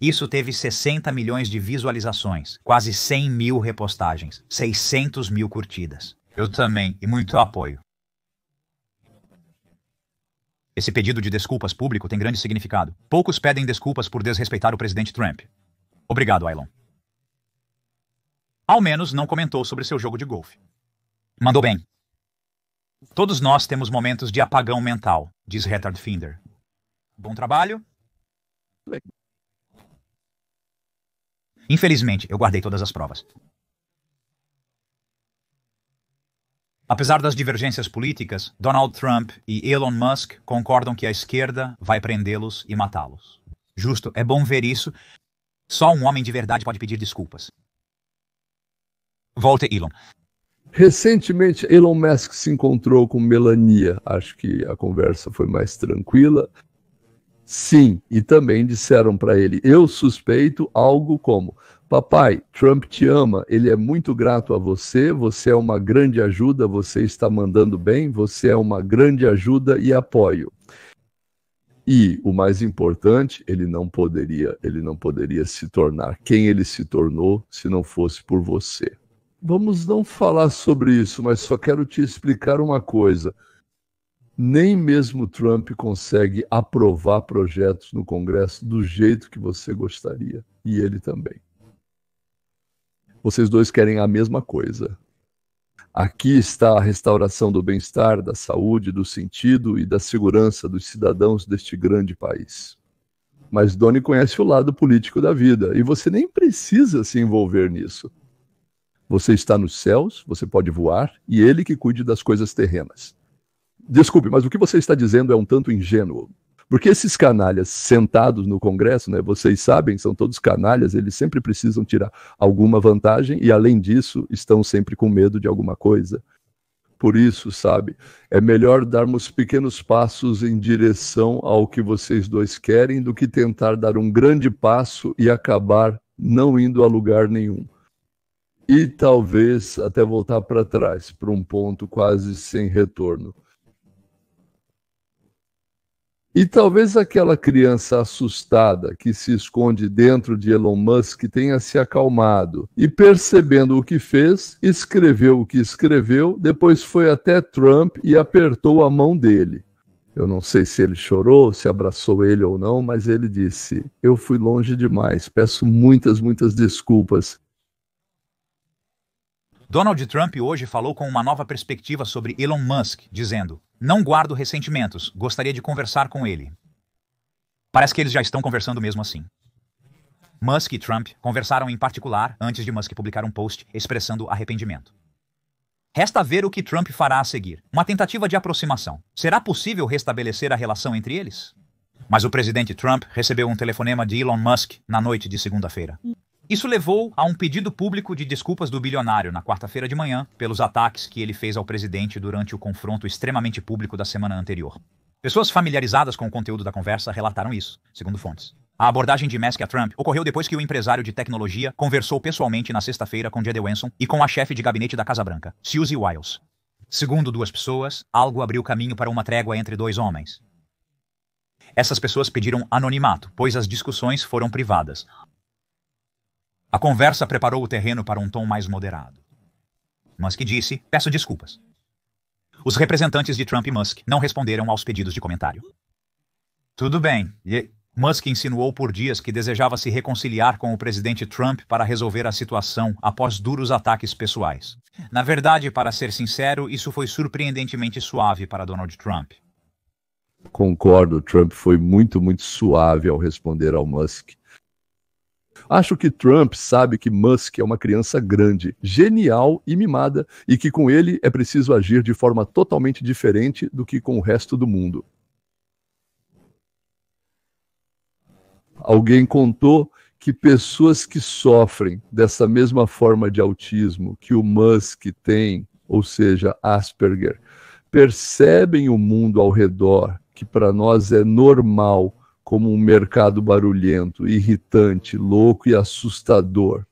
Isso teve 60 milhões de visualizações, quase 100 mil repostagens, 600 mil curtidas. Eu também, e muito apoio. Esse pedido de desculpas público tem grande significado. Poucos pedem desculpas por desrespeitar o presidente Trump. Obrigado, Elon. Ao menos não comentou sobre seu jogo de golfe. Mandou bem. Todos nós temos momentos de apagão mental, diz Richard Finder. Bom trabalho? Infelizmente, eu guardei todas as provas. Apesar das divergências políticas, Donald Trump e Elon Musk concordam que a esquerda vai prendê-los e matá-los. Justo, é bom ver isso. Só um homem de verdade pode pedir desculpas. Volte, Elon. Recentemente, Elon Musk se encontrou com Melania. Acho que a conversa foi mais tranquila. Sim, e também disseram para ele, eu suspeito algo como, papai, Trump te ama, ele é muito grato a você, você é uma grande ajuda, você está mandando bem, você é uma grande ajuda e apoio. E, o mais importante, ele não poderia se tornar quem ele se tornou se não fosse por você. Vamos não falar sobre isso, mas só quero te explicar uma coisa. Nem mesmo Trump consegue aprovar projetos no Congresso do jeito que você gostaria. E ele também. Vocês dois querem a mesma coisa. Aqui está a restauração do bem-estar, da saúde, do sentido e da segurança dos cidadãos deste grande país. Mas Doni conhece o lado político da vida, e você nem precisa se envolver nisso. Você está nos céus, você pode voar, e ele que cuide das coisas terrenas. Desculpe, mas o que você está dizendo é um tanto ingênuo. Porque esses canalhas sentados no Congresso, né, vocês sabem, são todos canalhas, eles sempre precisam tirar alguma vantagem e, além disso, estão sempre com medo de alguma coisa. Por isso, sabe, é melhor darmos pequenos passos em direção ao que vocês dois querem do que tentar dar um grande passo e acabar não indo a lugar nenhum. E talvez até voltar para trás, para um ponto quase sem retorno. E talvez aquela criança assustada que se esconde dentro de Elon Musk tenha se acalmado e, percebendo o que fez, escreveu o que escreveu, depois foi até Trump e apertou a mão dele. Eu não sei se ele chorou, se abraçou ele ou não, mas ele disse, eu fui longe demais, peço muitas desculpas. Donald Trump hoje falou com uma nova perspectiva sobre Elon Musk, dizendo, não guardo ressentimentos, gostaria de conversar com ele. Parece que eles já estão conversando mesmo assim. Musk e Trump conversaram em particular antes de Musk publicar um post expressando arrependimento. Resta ver o que Trump fará a seguir. Uma tentativa de aproximação. Será possível restabelecer a relação entre eles? Mas o presidente Trump recebeu um telefonema de Elon Musk na noite de segunda-feira. Isso levou a um pedido público de desculpas do bilionário na quarta-feira de manhã pelos ataques que ele fez ao presidente durante o confronto extremamente público da semana anterior. Pessoas familiarizadas com o conteúdo da conversa relataram isso, segundo fontes. A abordagem de Musk a Trump ocorreu depois que o empresário de tecnologia conversou pessoalmente na sexta-feira com Jed Wenson e com a chefe de gabinete da Casa Branca, Susie Wiles. Segundo duas pessoas, algo abriu caminho para uma trégua entre dois homens. Essas pessoas pediram anonimato, pois as discussões foram privadas. A conversa preparou o terreno para um tom mais moderado. Musk disse, peço desculpas. Os representantes de Trump e Musk não responderam aos pedidos de comentário. Tudo bem. Musk insinuou por dias que desejava se reconciliar com o presidente Trump para resolver a situação após duros ataques pessoais. Na verdade, para ser sincero, isso foi surpreendentemente suave para Donald Trump. Concordo, Trump foi muito suave ao responder ao Musk. Acho que Trump sabe que Musk é uma criança grande, genial e mimada, e que com ele é preciso agir de forma totalmente diferente do que com o resto do mundo. Alguém contou que pessoas que sofrem dessa mesma forma de autismo que o Musk tem, ou seja, Asperger, percebem o mundo ao redor, que para nós é normal, como um mercado barulhento, irritante, louco e assustador.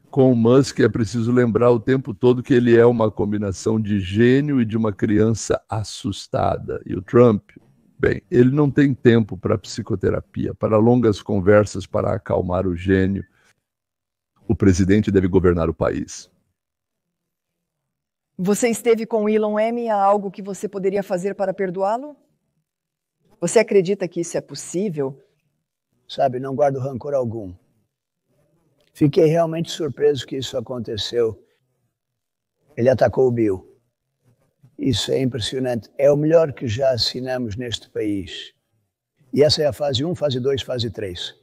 Com o Musk é preciso lembrar o tempo todo que ele é uma combinação de gênio e de uma criança assustada. E o Trump, bem, ele não tem tempo para psicoterapia, para longas conversas para acalmar o gênio. O presidente deve governar o país. Você esteve com Elon M. Há algo que você poderia fazer para perdoá-lo? Você acredita que isso é possível? Sabe, não guardo rancor algum. Fiquei realmente surpreso que isso aconteceu. Ele atacou o Bill. Isso é impressionante. É o melhor que já assinamos neste país. E essa é a fase 1, fase 2, fase 3.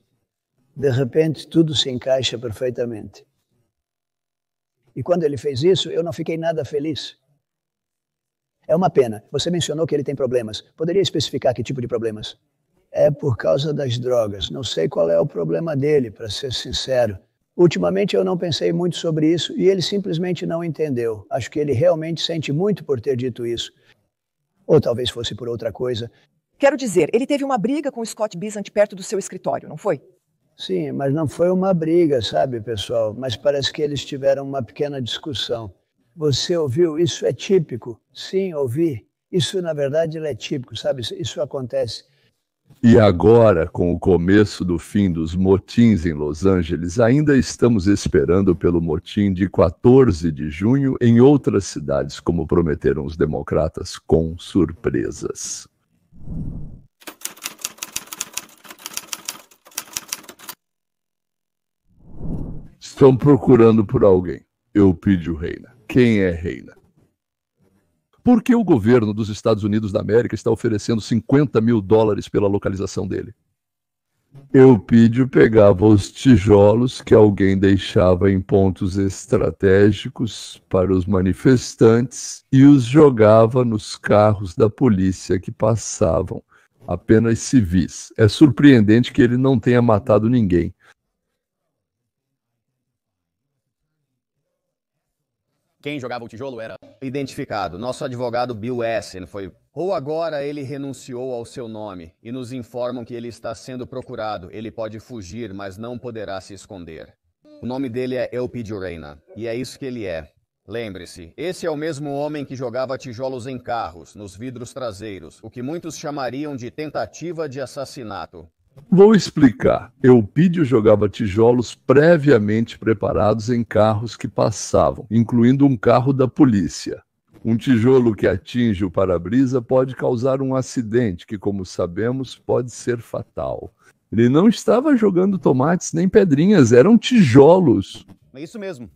De repente, tudo se encaixa perfeitamente. E quando ele fez isso, eu não fiquei nada feliz. É uma pena. Você mencionou que ele tem problemas. Poderia especificar que tipo de problemas? É por causa das drogas. Não sei qual é o problema dele, para ser sincero. Ultimamente eu não pensei muito sobre isso e ele simplesmente não entendeu. Acho que ele realmente sente muito por ter dito isso. Ou talvez fosse por outra coisa. Quero dizer, ele teve uma briga com o Scott Bessent perto do seu escritório, não foi? Sim, mas não foi uma briga, sabe, pessoal? Mas parece que eles tiveram uma pequena discussão. Você ouviu? Isso é típico. Sim, ouvi. Isso, na verdade, é típico, sabe? Isso acontece. E agora, com o começo do fim dos motins em Los Angeles, ainda estamos esperando pelo motim de 14 de junho em outras cidades, como prometeram os democratas, com surpresas. Estão procurando por alguém. Eupídio Reyna. Quem é Reyna? Por que o governo dos Estados Unidos da América está oferecendo $50 mil pela localização dele? Eupídio pegava os tijolos que alguém deixava em pontos estratégicos para os manifestantes e os jogava nos carros da polícia que passavam, apenas civis. É surpreendente que ele não tenha matado ninguém. Quem jogava o tijolo era identificado. Nosso advogado Bill Essen foi. Ou agora ele renunciou ao seu nome e nos informam que ele está sendo procurado. Ele pode fugir, mas não poderá se esconder. O nome dele é Eupídio Reyna e é isso que ele é. Lembre-se, esse é o mesmo homem que jogava tijolos em carros, nos vidros traseiros, o que muitos chamariam de tentativa de assassinato. Vou explicar. Eupídio jogava tijolos previamente preparados em carros que passavam, incluindo um carro da polícia. Um tijolo que atinge o para-brisa pode causar um acidente que, como sabemos, pode ser fatal. Ele não estava jogando tomates nem pedrinhas, eram tijolos. É isso mesmo.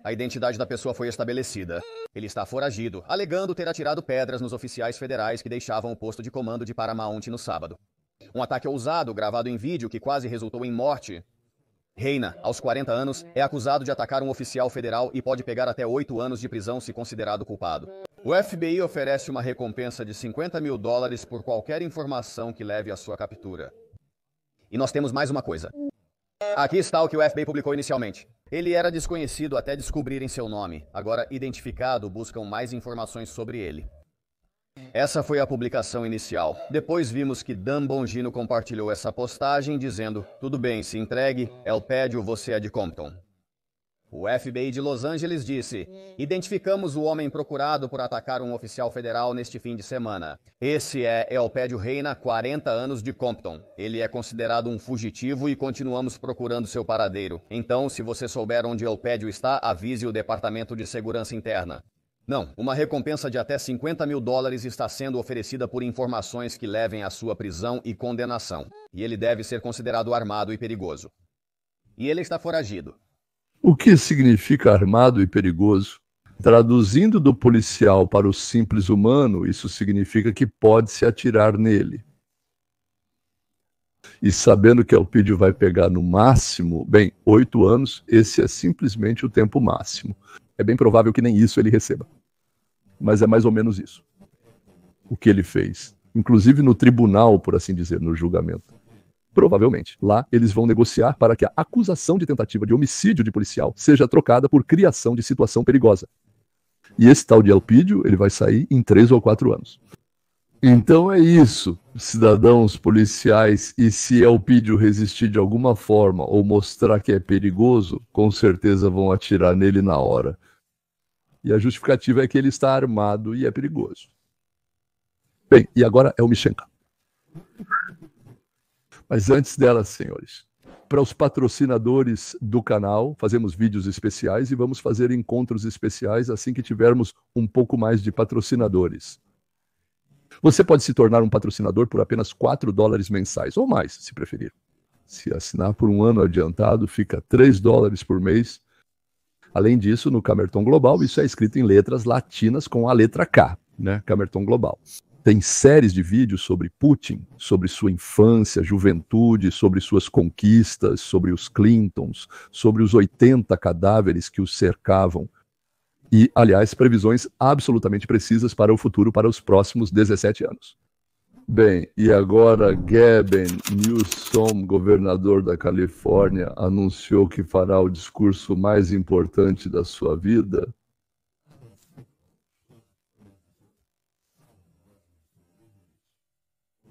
A identidade da pessoa foi estabelecida. Ele está foragido, alegando ter atirado pedras nos oficiais federais que deixavam o posto de comando de Paramount no sábado. Um ataque ousado, gravado em vídeo, que quase resultou em morte. Reyna, aos 40 anos, é acusado de atacar um oficial federal e pode pegar até 8 anos de prisão se considerado culpado. O FBI oferece uma recompensa de $50 mil por qualquer informação que leve à sua captura. E nós temos mais uma coisa. Aqui está o que o FBI publicou inicialmente. Ele era desconhecido até descobrirem seu nome. Agora, identificado, buscam mais informações sobre ele. Essa foi a publicação inicial. Depois vimos que Dan Bongino compartilhou essa postagem dizendo: tudo bem, se entregue, Elpédio, você é de Compton. O FBI de Los Angeles disse: identificamos o homem procurado por atacar um oficial federal neste fim de semana. Esse é Eupídio Reyna, 40 anos, de Compton. Ele é considerado um fugitivo e continuamos procurando seu paradeiro. Então, se você souber onde Eupídio está, avise o Departamento de Segurança Interna. Não, uma recompensa de até $50 mil está sendo oferecida por informações que levem à sua prisão e condenação. E ele deve ser considerado armado e perigoso. E ele está foragido. O que significa armado e perigoso? Traduzindo do policial para o simples humano, isso significa que pode se atirar nele. E sabendo que Eupídio vai pegar no máximo, 8 anos, esse é simplesmente o tempo máximo. É bem provável que nem isso ele receba. Mas é mais ou menos isso. O que ele fez. Inclusive no tribunal, por assim dizer, no julgamento. Provavelmente, lá eles vão negociar para que a acusação de tentativa de homicídio de policial seja trocada por criação de situação perigosa. E esse tal de Eupídio, ele vai sair em 3 ou 4 anos. Então é isso, cidadãos policiais, e se Eupídio resistir de alguma forma ou mostrar que é perigoso, com certeza vão atirar nele na hora. E a justificativa é que ele está armado e é perigoso. Bem, e agora é o Michenka. Mas antes dela, senhores, para os patrocinadores do canal, fazemos vídeos especiais e vamos fazer encontros especiais assim que tivermos um pouco mais de patrocinadores. Você pode se tornar um patrocinador por apenas $4 mensais, ou mais, se preferir. Se assinar por um ano adiantado, fica $3 por mês. Além disso, no Camerton Global, isso é escrito em letras latinas com a letra K, né? Camerton Global. Tem séries de vídeos sobre Putin, sobre sua infância, juventude, sobre suas conquistas, sobre os Clintons, sobre os 80 cadáveres que os cercavam. E, aliás, previsões absolutamente precisas para o futuro, para os próximos 17 anos. Bem, e agora Gavin Newsom, governador da Califórnia, anunciou que fará o discurso mais importante da sua vida?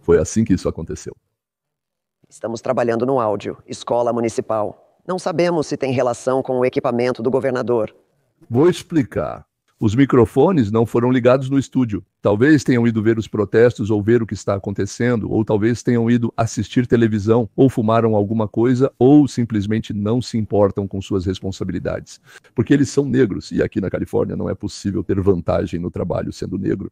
Foi assim que isso aconteceu. Estamos trabalhando no áudio, escola municipal. Não sabemos se tem relação com o equipamento do governador. Vou explicar. Os microfones não foram ligados no estúdio. Talvez tenham ido ver os protestos ou ver o que está acontecendo, ou talvez tenham ido assistir televisão, ou fumaram alguma coisa, ou simplesmente não se importam com suas responsabilidades. Porque eles são negros, e aqui na Califórnia não é possível ter vantagem no trabalho sendo negro.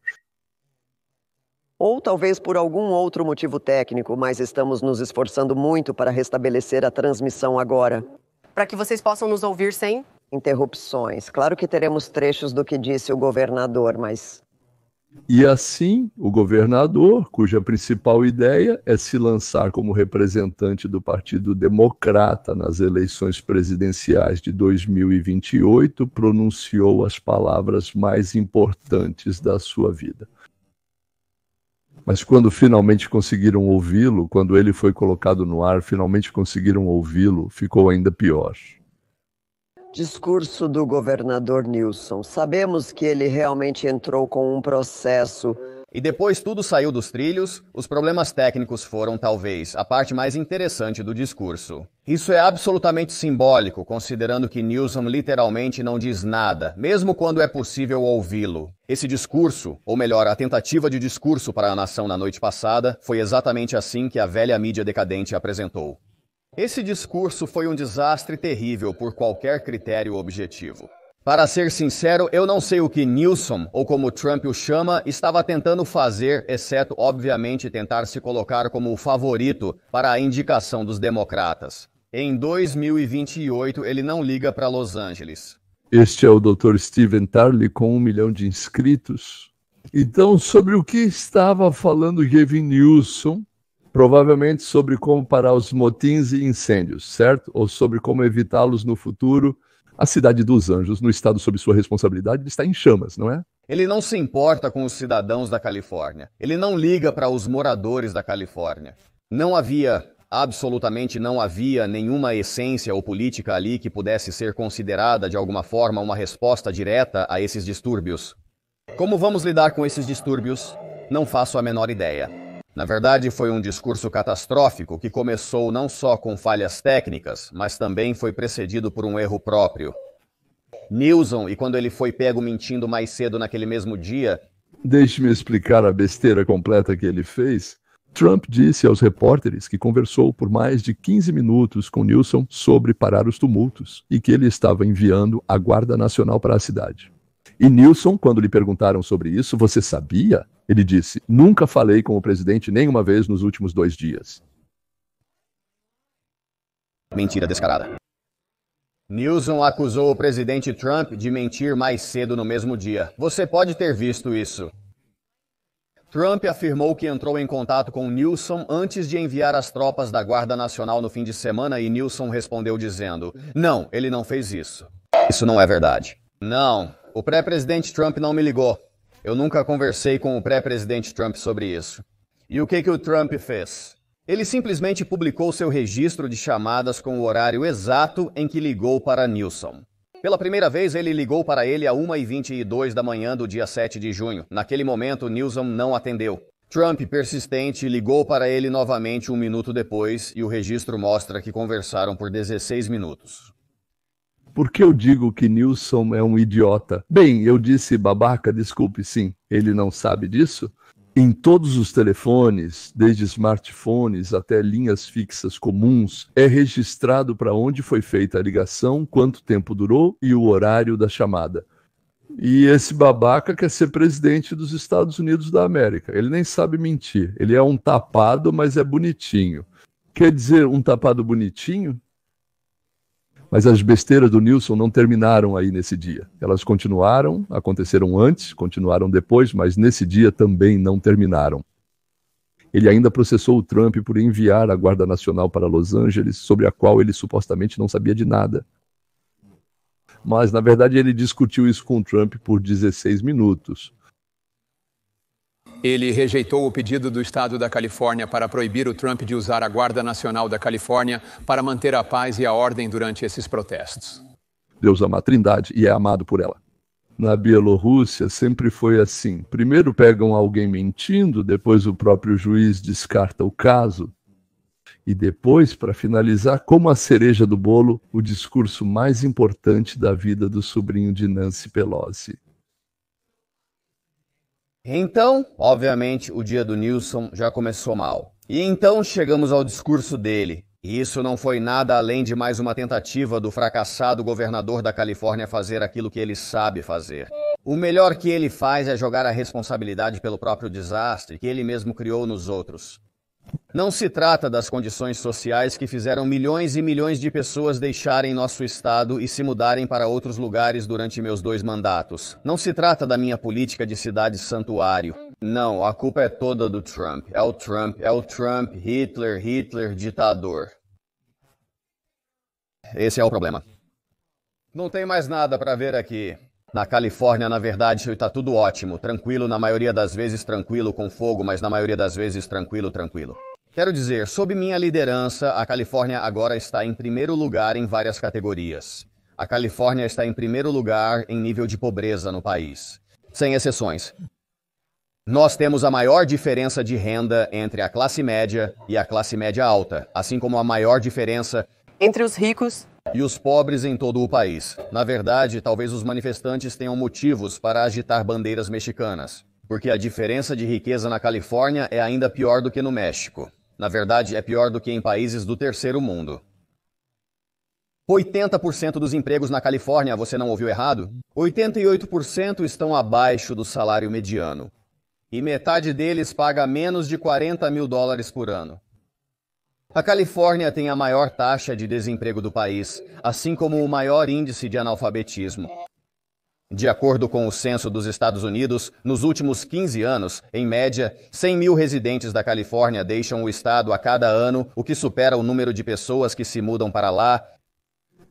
Ou talvez por algum outro motivo técnico, mas estamos nos esforçando muito para restabelecer a transmissão agora. Para que vocês possam nos ouvir sem interrupções. Claro que teremos trechos do que disse o governador, mas... E assim, o governador, cuja principal ideia é se lançar como representante do Partido Democrata nas eleições presidenciais de 2028, pronunciou as palavras mais importantes da sua vida. Mas quando finalmente conseguiram ouvi-lo, quando ele foi colocado no ar, finalmente conseguiram ouvi-lo, ficou ainda pior. Discurso do governador Newsom. Sabemos que ele realmente entrou com um processo. E depois tudo saiu dos trilhos, os problemas técnicos foram, talvez, a parte mais interessante do discurso. Isso é absolutamente simbólico, considerando que Newsom literalmente não diz nada, mesmo quando é possível ouvi-lo. Esse discurso, ou melhor, a tentativa de discurso para a nação na noite passada, foi exatamente assim que a velha mídia decadente apresentou. Esse discurso foi um desastre terrível por qualquer critério objetivo. Para ser sincero, eu não sei o que Newsom, ou como Trump o chama, estava tentando fazer, exceto, obviamente, tentar se colocar como o favorito para a indicação dos democratas. Em 2028, ele não liga para Los Angeles. Este é o Dr. Steven Tarley com 1 milhão de inscritos. Então, sobre o que estava falando Gavin Newsom? Provavelmente sobre como parar os motins e incêndios, certo? Ou sobre como evitá-los no futuro. A cidade dos Anjos, no estado sob sua responsabilidade, está em chamas, não é? Ele não se importa com os cidadãos da Califórnia. Ele não liga para os moradores da Califórnia. Absolutamente não havia nenhuma essência ou política ali que pudesse ser considerada de alguma forma uma resposta direta a esses distúrbios. Como vamos lidar com esses distúrbios? Não faço a menor ideia. Na verdade, foi um discurso catastrófico que começou não só com falhas técnicas, mas também foi precedido por um erro próprio. Newsom, e quando ele foi pego mentindo mais cedo naquele mesmo dia... Deixe-me explicar a besteira completa que ele fez. Trump disse aos repórteres que conversou por mais de 15 minutos com Newsom sobre parar os tumultos e que ele estava enviando a Guarda Nacional para a cidade. E Newsom, quando lhe perguntaram sobre isso, você sabia? Ele disse, nunca falei com o presidente nenhuma vez nos últimos 2 dias. Mentira descarada. Newsom acusou o presidente Trump de mentir mais cedo no mesmo dia. Você pode ter visto isso. Trump afirmou que entrou em contato com Newsom antes de enviar as tropas da Guarda Nacional no fim de semana e Newsom respondeu dizendo, não, ele não fez isso. Isso não é verdade. Não, o pré-presidente Trump não me ligou. Eu nunca conversei com o pré-presidente Trump sobre isso. E o que o Trump fez? Ele simplesmente publicou seu registro de chamadas com o horário exato em que ligou para Newsom. Pela primeira vez, ele ligou para ele a 1h22 da manhã do dia 7 de junho. Naquele momento, Newsom não atendeu. Trump, persistente, ligou para ele novamente 1 minuto depois e o registro mostra que conversaram por 16 minutos. Por que eu digo que Newsom é um idiota? Bem, eu disse babaca, desculpe, sim. Ele não sabe disso? Em todos os telefones, desde smartphones até linhas fixas comuns, é registrado para onde foi feita a ligação, quanto tempo durou e o horário da chamada. E esse babaca quer ser presidente dos Estados Unidos da América. Ele nem sabe mentir. Ele é um tapado, mas é bonitinho. Quer dizer, um tapado bonitinho? Mas as besteiras do Nilson não terminaram aí nesse dia. Elas continuaram, aconteceram antes, continuaram depois, mas nesse dia também não terminaram. Ele ainda processou o Trump por enviar a Guarda Nacional para Los Angeles, sobre a qual ele supostamente não sabia de nada. Mas, na verdade, ele discutiu isso com o Trump por 16 minutos. Ele rejeitou o pedido do estado da Califórnia para proibir o Trump de usar a Guarda Nacional da Califórnia para manter a paz e a ordem durante esses protestos. Deus ama a Trindade e é amado por ela. Na Bielorrússia sempre foi assim. Primeiro pegam alguém mentindo, depois o próprio juiz descarta o caso. E depois, para finalizar, como a cereja do bolo, o discurso mais importante da vida do sobrinho de Nancy Pelosi. Então, obviamente, o dia do Nilson já começou mal. E então chegamos ao discurso dele. E isso não foi nada além de mais uma tentativa do fracassado governador da Califórnia fazer aquilo que ele sabe fazer. O melhor que ele faz é jogar a responsabilidade pelo próprio desastre que ele mesmo criou nos outros. Não se trata das condições sociais que fizeram milhões e milhões de pessoas deixarem nosso estado e se mudarem para outros lugares durante meus 2 mandatos. Não se trata da minha política de cidade santuário. Não, a culpa é toda do Trump. É o Trump, Hitler, ditador. Esse é o problema. Não tem mais nada para ver aqui. Na Califórnia, na verdade, está tudo ótimo. Tranquilo, na maioria das vezes tranquilo com fogo, mas na maioria das vezes tranquilo. Quero dizer, sob minha liderança, a Califórnia agora está em primeiro lugar em várias categorias. A Califórnia está em primeiro lugar em nível de pobreza no país. Sem exceções. Nós temos a maior diferença de renda entre a classe média e a classe média alta, assim como a maior diferença entre os ricos e os pobres em todo o país. Na verdade, talvez os manifestantes tenham motivos para agitar bandeiras mexicanas, porque a diferença de riqueza na Califórnia é ainda pior do que no México. Na verdade, é pior do que em países do terceiro mundo. 80% dos empregos na Califórnia, você não ouviu errado? 88% estão abaixo do salário mediano. E metade deles paga menos de $40 mil por ano. A Califórnia tem a maior taxa de desemprego do país, assim como o maior índice de analfabetismo. De acordo com o censo dos Estados Unidos, nos últimos 15 anos, em média, 100 mil residentes da Califórnia deixam o estado a cada ano, o que supera o número de pessoas que se mudam para lá.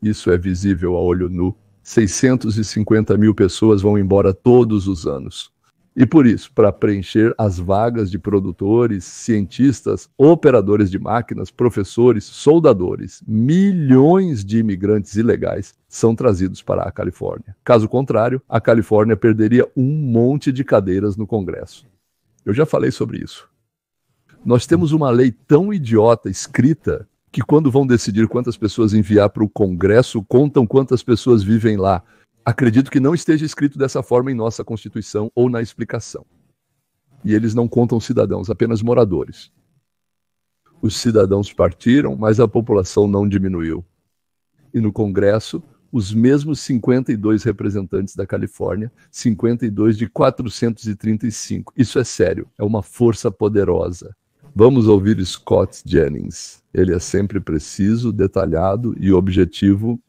Isso é visível a olho nu. 650 mil pessoas vão embora todos os anos. E por isso, para preencher as vagas de produtores, cientistas, operadores de máquinas, professores, soldadores, milhões de imigrantes ilegais são trazidos para a Califórnia. Caso contrário, a Califórnia perderia um monte de cadeiras no Congresso. Eu já falei sobre isso. Nós temos uma lei tão idiota escrita que quando vão decidir quantas pessoas enviar para o Congresso, contam quantas pessoas vivem lá. Acredito que não esteja escrito dessa forma em nossa Constituição ou na explicação. E eles não contam cidadãos, apenas moradores. Os cidadãos partiram, mas a população não diminuiu. E no Congresso, os mesmos 52 representantes da Califórnia, 52 de 435. Isso é sério, é uma força poderosa. Vamos ouvir Scott Jennings. Ele é sempre preciso, detalhado e objetivo.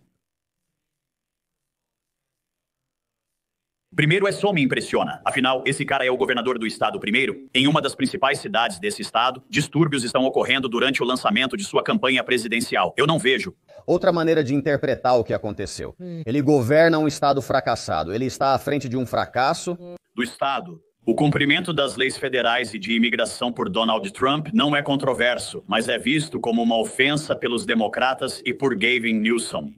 Primeiro, é só me impressiona. Afinal, esse cara é o governador do estado primeiro. Em uma das principais cidades desse estado, distúrbios estão ocorrendo durante o lançamento de sua campanha presidencial. Eu não vejo outra maneira de interpretar o que aconteceu. Ele governa um estado fracassado. Ele está à frente de um fracasso do estado. O cumprimento das leis federais e de imigração por Donald Trump não é controverso, mas é visto como uma ofensa pelos democratas e por Gavin Newsom.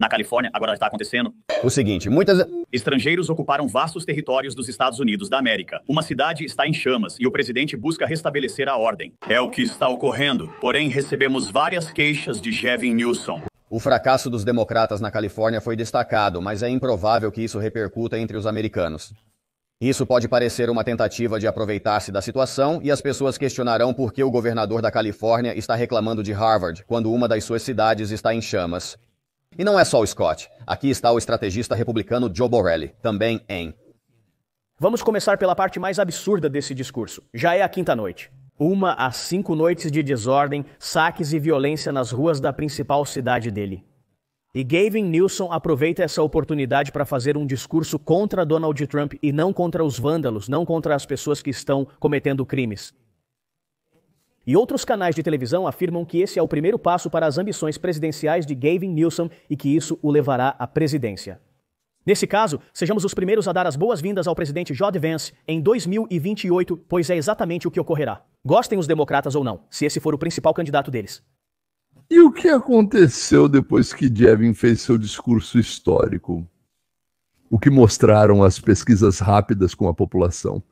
Na Califórnia, agora está acontecendo o seguinte, muitas estrangeiros ocuparam vastos territórios dos Estados Unidos da América. Uma cidade está em chamas e o presidente busca restabelecer a ordem. É o que está ocorrendo, porém recebemos várias queixas de Gavin Newsom. O fracasso dos democratas na Califórnia foi destacado, mas é improvável que isso repercuta entre os americanos. Isso pode parecer uma tentativa de aproveitar-se da situação e as pessoas questionarão por que o governador da Califórnia está reclamando de Harvard quando uma das suas cidades está em chamas. E não é só o Scott. Aqui está o estrategista republicano Joe Borelli, também em... Vamos começar pela parte mais absurda desse discurso. Já é a quinta noite. 1 a 5 noites de desordem, saques e violência nas ruas da principal cidade dele. E Gavin Newsom aproveita essa oportunidade para fazer um discurso contra Donald Trump e não contra os vândalos, não contra as pessoas que estão cometendo crimes. E outros canais de televisão afirmam que esse é o primeiro passo para as ambições presidenciais de Gavin Newsom e que isso o levará à presidência. Nesse caso, sejamos os primeiros a dar as boas-vindas ao presidente J.D. Vance em 2028, pois é exatamente o que ocorrerá. Gostem os democratas ou não, se esse for o principal candidato deles. E o que aconteceu depois que Gavin fez seu discurso histórico? O que mostraram as pesquisas rápidas com a população?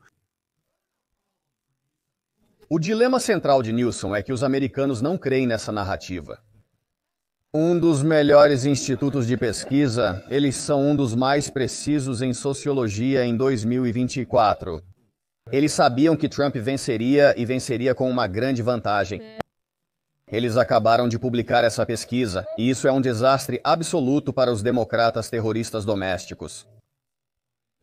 O dilema central de Newsom é que os americanos não creem nessa narrativa. Um dos melhores institutos de pesquisa, eles são um dos mais precisos em sociologia em 2024. Eles sabiam que Trump venceria e venceria com uma grande vantagem. Eles acabaram de publicar essa pesquisa, e isso é um desastre absoluto para os democratas terroristas domésticos.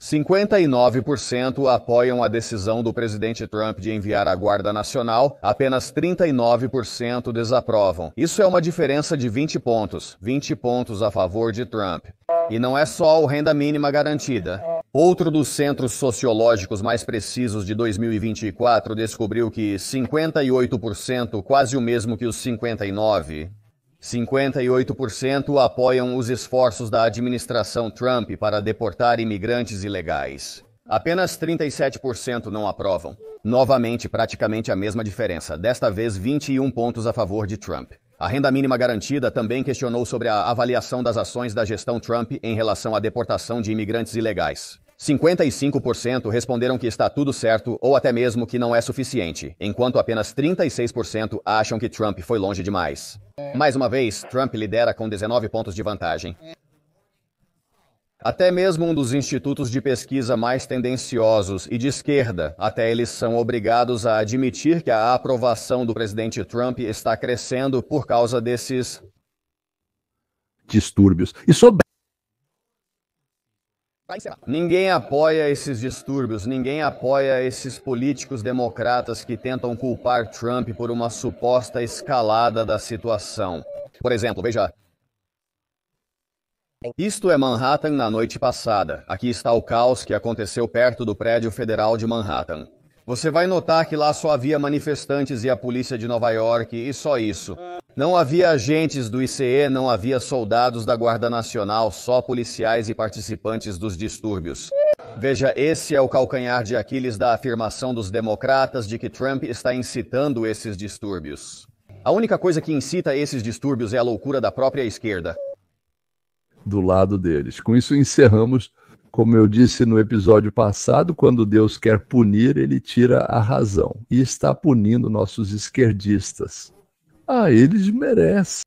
59% apoiam a decisão do presidente Trump de enviar a Guarda Nacional, apenas 39% desaprovam. Isso é uma diferença de 20 pontos a favor de Trump. E não é só a renda mínima garantida. Outro dos centros sociológicos mais precisos de 2024 descobriu que 58%, quase o mesmo que os 59%, 58% apoiam os esforços da administração Trump para deportar imigrantes ilegais. Apenas 37% não aprovam. Novamente, praticamente a mesma diferença, desta vez 21 pontos a favor de Trump. A renda mínima garantida também questionou sobre a avaliação das ações da gestão Trump em relação à deportação de imigrantes ilegais. 55% responderam que está tudo certo ou até mesmo que não é suficiente, enquanto apenas 36% acham que Trump foi longe demais. Mais uma vez, Trump lidera com 19 pontos de vantagem. Até mesmo um dos institutos de pesquisa mais tendenciosos e de esquerda, até eles são obrigados a admitir que a aprovação do presidente Trump está crescendo por causa desses distúrbios. E sobre ninguém apoia esses distúrbios, ninguém apoia esses políticos democratas que tentam culpar Trump por uma suposta escalada da situação. Por exemplo, veja. Isto é Manhattan na noite passada. Aqui está o caos que aconteceu perto do prédio federal de Manhattan. Você vai notar que lá só havia manifestantes e a polícia de Nova York e só isso. Não havia agentes do ICE, não havia soldados da Guarda Nacional, só policiais e participantes dos distúrbios. Veja, esse é o calcanhar de Aquiles da afirmação dos democratas de que Trump está incitando esses distúrbios. A única coisa que incita esses distúrbios é a loucura da própria esquerda. Do lado deles. Com isso encerramos. Como eu disse no episódio passado, quando Deus quer punir, ele tira a razão. E está punindo nossos esquerdistas. Eles merecem.